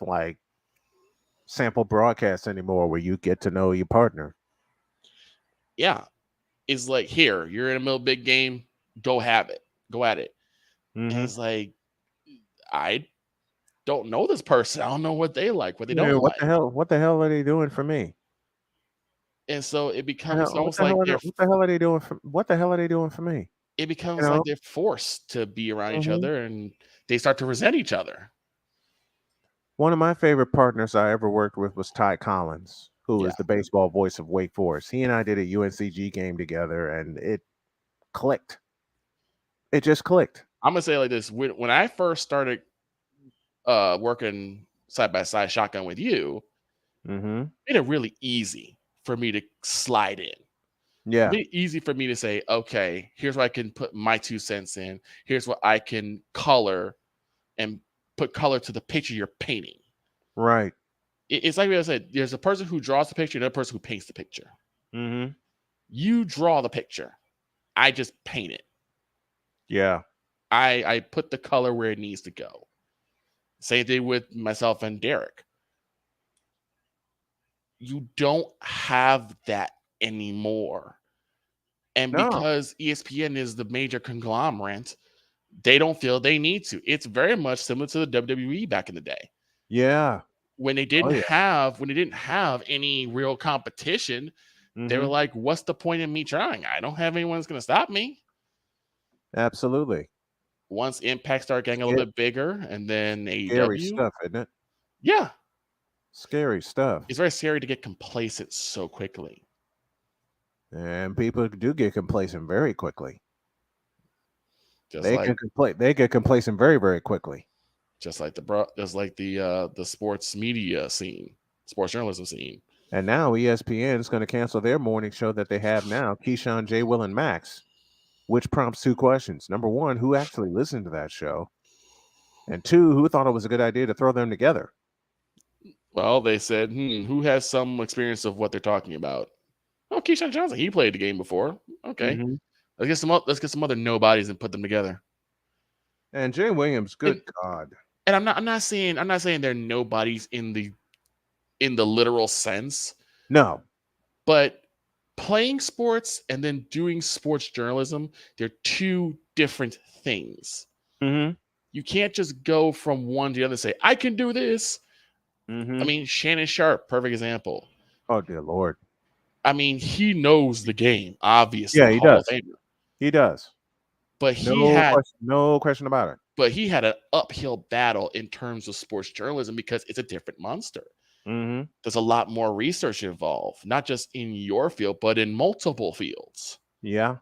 [SPEAKER 1] sample broadcasts anymore where you get to know your partner.
[SPEAKER 5] Yeah. It's like, here, you're in the middle of a big game, go at it. And it's like, I don't know this person. I don't know what they like, what they don't like.
[SPEAKER 1] What the hell are they doing for me?
[SPEAKER 5] And so it becomes almost like
[SPEAKER 1] what the hell are they doing for me?
[SPEAKER 5] It becomes like they're forced to be around each other, and they start to resent each other.
[SPEAKER 1] One of my favorite partners I ever worked with was Ty Collins, who is the baseball voice of Wake Forest. He and I did a UNCG game together, and it clicked. It just clicked.
[SPEAKER 5] I'm gonna say it like this: when I first started working side by side shotgun with you, made it really easy for me to slide in.
[SPEAKER 1] Yeah.
[SPEAKER 5] It's easy for me to say, okay, here's where I can put my 2 cents in. Here's what I can color and put color to the picture you're painting.
[SPEAKER 1] Right.
[SPEAKER 5] It's like I said, there's a person who draws the picture and another person who paints the picture. You draw the picture. I just paint it.
[SPEAKER 1] Yeah.
[SPEAKER 5] I put the color where it needs to go. Same thing with myself and Derek. You don't have that anymore. And because ESPN is the major conglomerate, they don't feel they need to. It's very much similar to the WWE back in the day.
[SPEAKER 1] Yeah.
[SPEAKER 5] When they didn't have any real competition, they were like, what's the point in me trying? I don't have anyone that's going to stop me.
[SPEAKER 1] Absolutely.
[SPEAKER 5] once Impact started getting a little bit bigger, and then
[SPEAKER 1] Scary
[SPEAKER 5] AEW.
[SPEAKER 1] stuff, isn't it?
[SPEAKER 5] Yeah.
[SPEAKER 1] Scary stuff.
[SPEAKER 5] It's very scary to get complacent so quickly.
[SPEAKER 1] And people do get complacent very quickly.
[SPEAKER 5] Just
[SPEAKER 1] They get complacent very, very quickly.
[SPEAKER 5] Just like the sports media scene, sports journalism scene.
[SPEAKER 1] And now ESPN is going to cancel their morning show that they have now, Keyshawn, J. Will, and Max, which prompts two questions. Number one, who actually listened to that show? And two, who thought it was a good idea to throw them together?
[SPEAKER 5] Well, they said, who has some experience of what they're talking about? Oh, Keyshawn Johnson, he played the game before. Okay.
[SPEAKER 1] Mm-hmm.
[SPEAKER 5] Let's get some other nobodies and put them together.
[SPEAKER 1] And Jay Williams, good God.
[SPEAKER 5] And I'm not saying they're nobodies in the literal sense.
[SPEAKER 1] No.
[SPEAKER 5] But playing sports and then doing sports journalism, they're two different things.
[SPEAKER 1] Mm-hmm.
[SPEAKER 5] You can't just go from one to the other and say, I can do this.
[SPEAKER 1] Mm-hmm.
[SPEAKER 5] I mean, Shannon Sharp, perfect example.
[SPEAKER 1] Oh, dear Lord.
[SPEAKER 5] I mean, he knows the game, obviously.
[SPEAKER 1] Yeah, he does. He does.
[SPEAKER 5] But
[SPEAKER 1] no question about it.
[SPEAKER 5] But he had an uphill battle in terms of sports journalism because it's a different monster.
[SPEAKER 1] Mm-hmm.
[SPEAKER 5] There's a lot more research involved, not just in your field, but in multiple fields.
[SPEAKER 1] Yeah.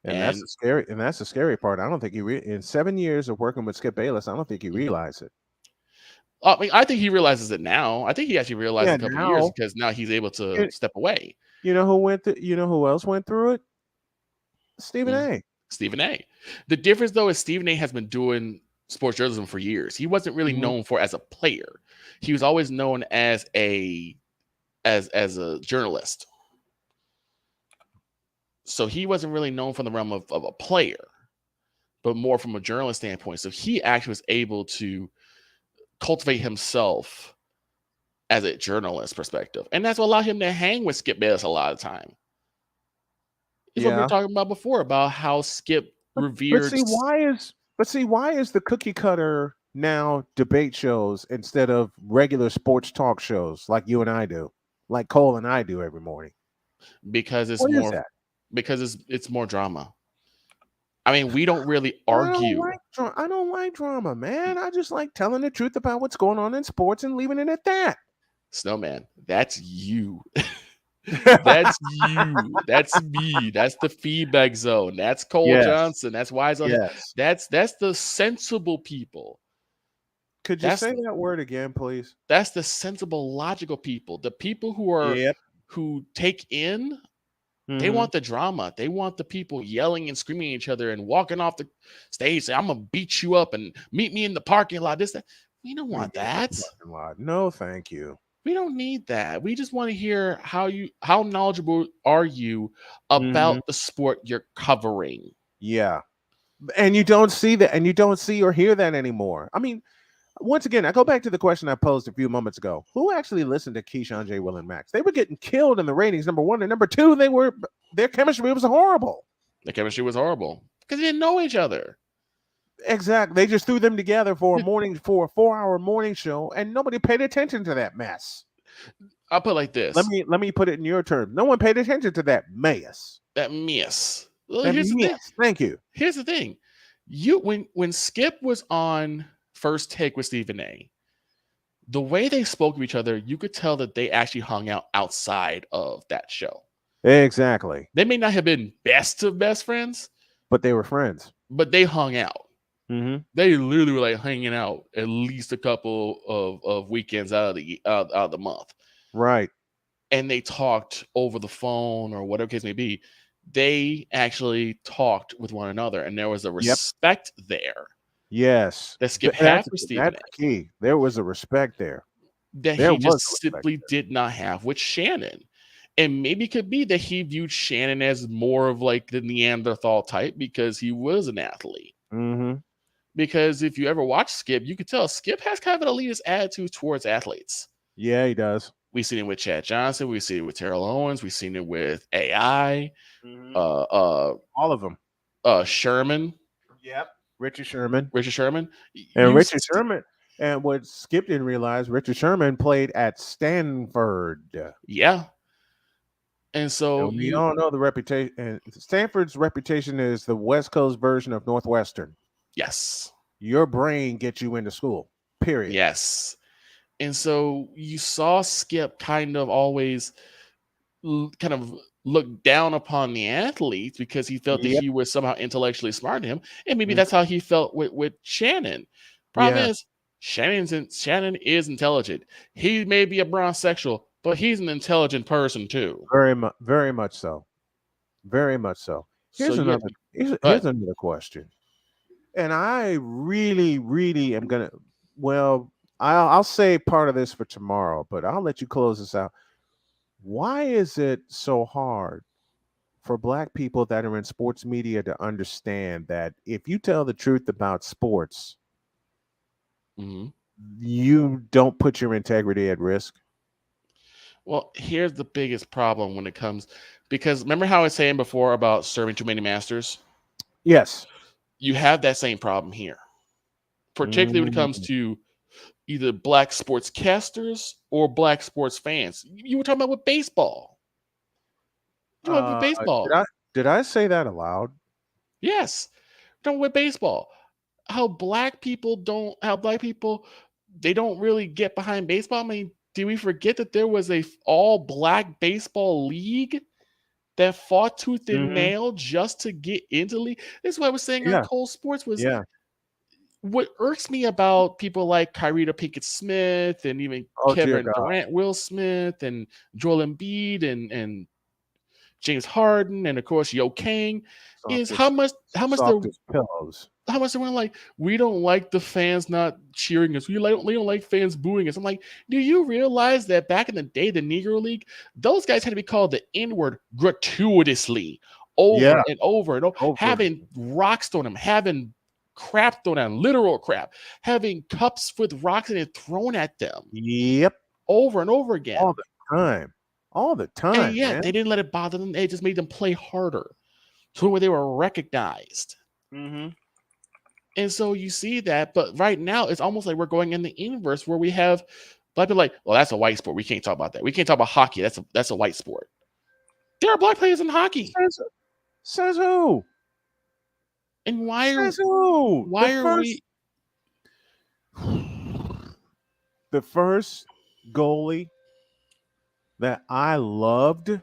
[SPEAKER 1] And that's the scary part. I don't think in 7 years of working with Skip Bayless, I don't think he realized it.
[SPEAKER 5] I mean, I think he realizes it now. I think he actually realized a couple of years because now he's able to step away.
[SPEAKER 1] You know who else went through it? Stephen A.
[SPEAKER 5] Stephen A. The difference, though, is Stephen A. has been doing sports journalism for years. He wasn't really known for as a player. He was always known as a journalist. So he wasn't really known from the realm of a player, but more from a journalist standpoint. So he actually was able to cultivate himself as a journalist perspective. And that's what allowed him to hang with Skip Bayless a lot of the time. It's what we were talking about before, about how Skip revered.
[SPEAKER 1] But see, why is the cookie cutter now debate shows instead of regular sports talk shows like you and I do, like Cole and I do every morning?
[SPEAKER 5] Because it's it's more drama. I mean, we don't really argue.
[SPEAKER 1] I don't like drama, man. I just like telling the truth about what's going on in sports and leaving it at that.
[SPEAKER 5] Snowman, that's you. That's you. That's me. That's the feedback zone. That's Cole Johnson. That's Wise.
[SPEAKER 1] Yes.
[SPEAKER 5] That's the sensible people.
[SPEAKER 1] Could you say that word again, please?
[SPEAKER 5] That's the sensible, logical people. The people who are who take in. They want the drama. They want the people yelling and screaming at each other and walking off the stage saying, I'm going to beat you up and meet me in the parking lot. That. We don't want that.
[SPEAKER 1] No, thank you.
[SPEAKER 5] We don't need that. We just want to hear how knowledgeable are you about the sport you're covering.
[SPEAKER 1] Yeah. And you don't see that, and you don't see or hear that anymore. I mean, once again, I go back to the question I posed a few moments ago. Who actually listened to Keyshawn, J. Will, and Max? They were getting killed in the ratings, number one. And number two, their chemistry was horrible.
[SPEAKER 5] The chemistry was horrible because they didn't know each other.
[SPEAKER 1] Exactly. They just threw them together for a 4-hour morning show, and nobody paid attention to that mess.
[SPEAKER 5] I'll put it like this.
[SPEAKER 1] Let me put it in your terms. No one paid attention to that mess.
[SPEAKER 5] That mess. Well,
[SPEAKER 1] the thing. Thank you.
[SPEAKER 5] Here's the thing. When Skip was on First Take with Stephen A., the way they spoke to each other, you could tell that they actually hung out outside of that show.
[SPEAKER 1] Exactly.
[SPEAKER 5] They may not have been best of best friends,
[SPEAKER 1] but they were friends.
[SPEAKER 5] But they hung out.
[SPEAKER 1] Mm-hmm.
[SPEAKER 5] They literally were like hanging out at least a couple of weekends out of the month.
[SPEAKER 1] Right.
[SPEAKER 5] And they talked over the phone or whatever case may be. They actually talked with one another, and there was a respect there.
[SPEAKER 1] Yes.
[SPEAKER 5] That Skip had for Stephen.
[SPEAKER 1] That's key. There was a respect there.
[SPEAKER 5] That he just simply did not have with Shannon. And maybe it could be that he viewed Shannon as more of like the Neanderthal type because he was an athlete.
[SPEAKER 1] Mm-hmm.
[SPEAKER 5] Because if you ever watch Skip, you could tell Skip has kind of an elitist attitude towards athletes.
[SPEAKER 1] Yeah, he does.
[SPEAKER 5] We've seen it with Chad Johnson. We've seen it with Terrell Owens. We've seen it with AI.
[SPEAKER 1] Mm-hmm. All of them.
[SPEAKER 5] Sherman.
[SPEAKER 1] Yep. Richard Sherman.
[SPEAKER 5] And
[SPEAKER 1] Richard Sherman. And what Skip didn't realize, Richard Sherman played at Stanford.
[SPEAKER 5] Yeah. And so
[SPEAKER 1] we all know the reputation. And Stanford's reputation is the West Coast version of Northwestern.
[SPEAKER 5] Yes.
[SPEAKER 1] Your brain gets you into school. Period.
[SPEAKER 5] Yes. And so you saw Skip kind of always kind of look down upon the athletes because he felt that he was somehow intellectually smarter than him. And maybe that's how he felt with Shannon. Problem is, Shannon is intelligent. He may be a bronzosexual, but he's an intelligent person too.
[SPEAKER 1] Very much so. Very much so. Here's another question. And I really, really am gonna. Well, I'll say part of this for tomorrow, but I'll let you close this out. Why is it so hard for Black people that are in sports media to understand that if you tell the truth about sports, you don't put your integrity at risk?
[SPEAKER 5] Well, here's the biggest problem when it comes, because remember how I was saying before about serving too many masters?
[SPEAKER 1] Yes.
[SPEAKER 5] You have that same problem here, particularly when it comes to either Black sportscasters or Black sports fans. You were talking about with baseball.
[SPEAKER 1] Did I say that aloud?
[SPEAKER 5] Yes. Talking with baseball. How Black people they don't really get behind baseball. I mean, did we forget that there was a all Black baseball league that fought tooth and nail just to get into the league? This is what I was saying on Cole Sports was what irks me about people like Kyrita Pinkett-Smith and even Kevin Durant, Will Smith, and Joel Embiid and James Harden, and of course Yo Kang, is how much they're like, we don't like the fans not cheering us. We don't like fans booing us. I'm like, do you realize that back in the day, the Negro League, those guys had to be called the N-word gratuitously over and over and over, having rocks thrown them, having crap thrown at them, literal crap, having cups with rocks in it thrown at them.
[SPEAKER 1] Yep.
[SPEAKER 5] Over and over again.
[SPEAKER 1] All the time.
[SPEAKER 5] And
[SPEAKER 1] man.
[SPEAKER 5] They didn't let it bother them. They just made them play harder to where they were recognized. And so you see that, but right now it's almost like we're going in the inverse where we have Black people like, well, that's a white sport. We can't talk about that. We can't talk about hockey. That's a white sport. There are Black players in hockey.
[SPEAKER 1] Says who?
[SPEAKER 5] And why are we?
[SPEAKER 1] The first goalie that I loved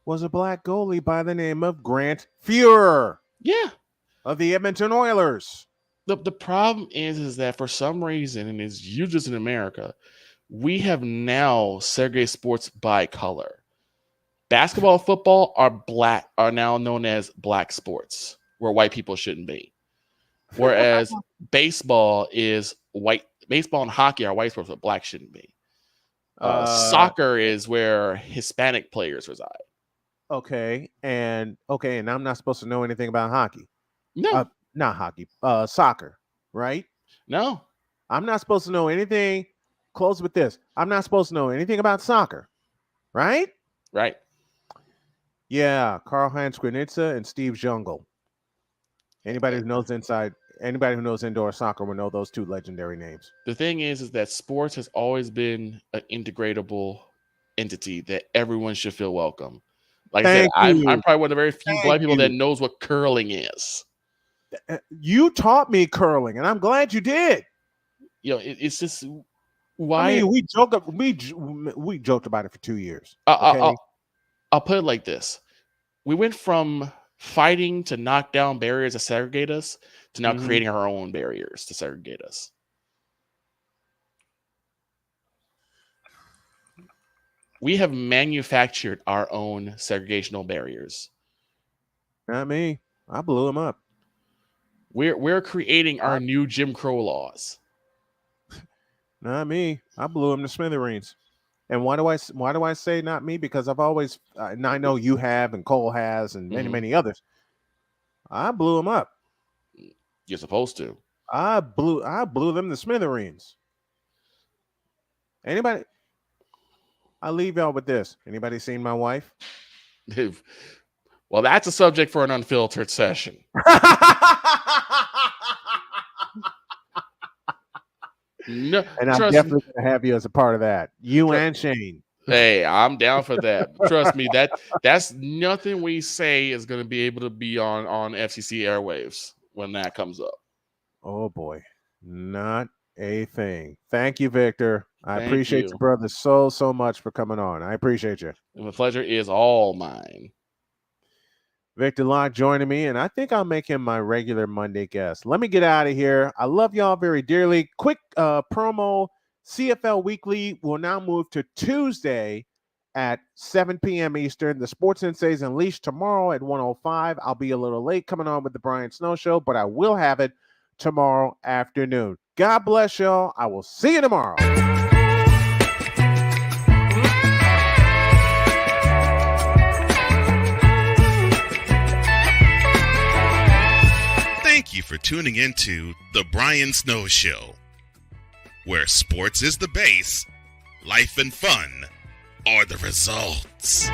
[SPEAKER 1] was a Black goalie by the name of Grant Fuhrer.
[SPEAKER 5] Yeah.
[SPEAKER 1] Of the Edmonton Oilers.
[SPEAKER 5] The problem is that for some reason, and it's usually just in America, we have now segregated sports by color. Basketball and football are now known as Black sports, where white people shouldn't be. Whereas baseball is white. Baseball and hockey are white sports, but Black shouldn't be. Soccer is where Hispanic players reside.
[SPEAKER 1] Okay, and I'm not supposed to know anything about hockey.
[SPEAKER 5] No,
[SPEAKER 1] not hockey. Soccer, right?
[SPEAKER 5] No,
[SPEAKER 1] I'm not supposed to know anything. Close with this. I'm not supposed to know anything about soccer, right?
[SPEAKER 5] Right.
[SPEAKER 1] Yeah, Karl-Heinz Granitza and Steve Jungle. Anybody who knows indoor soccer will know those two legendary names.
[SPEAKER 5] The thing is that sports has always been an integratable entity that everyone should feel welcome. Like I said, I'm probably one of the very few Black people that knows what curling is.
[SPEAKER 1] You taught me curling, and I'm glad you did.
[SPEAKER 5] You know, it's just why.
[SPEAKER 1] I mean, we joked about it for 2 years.
[SPEAKER 5] I'll put it like this: we went from fighting to knock down barriers that segregate us to now creating our own barriers to segregate us. We have manufactured our own segregational barriers.
[SPEAKER 1] Not me. I blew them up.
[SPEAKER 5] We're creating our new Jim Crow laws.
[SPEAKER 1] Not me. I blew them to smithereens. And why do I say not me? Because I've always, and I know you have, and Cole has, and many others. I blew them up.
[SPEAKER 5] You're supposed to.
[SPEAKER 1] I blew them to smithereens. Anybody? I'll leave y'all with this. Anybody seen my wife?
[SPEAKER 5] Well, that's a subject for an unfiltered session.
[SPEAKER 1] No, and I'm definitely going to have you as a part of that. You and Shane.
[SPEAKER 5] Hey, I'm down for that. Trust me, that's nothing we say is going to be able to be on FCC airwaves when that comes up.
[SPEAKER 1] Oh boy, not a thing. Thank you, Victor. I
[SPEAKER 5] Thank
[SPEAKER 1] appreciate
[SPEAKER 5] you.
[SPEAKER 1] you, brother, so much for coming on. I appreciate you.
[SPEAKER 5] And the pleasure is all mine.
[SPEAKER 1] Victor Locke joining me, and I think I'll make him my regular Monday guest. Let me get out of here. I love y'all very dearly. Quick promo. CFL Weekly will now move to Tuesday at 7 p.m. Eastern. The Sports Sensays Unleashed tomorrow at 1:05. I'll be a little late coming on with the Brian Snow Show, but I will have it tomorrow afternoon. God bless y'all. I will see you tomorrow.
[SPEAKER 2] Thank you for tuning into The Brian Snow Show, where sports is the base, life and fun are the results.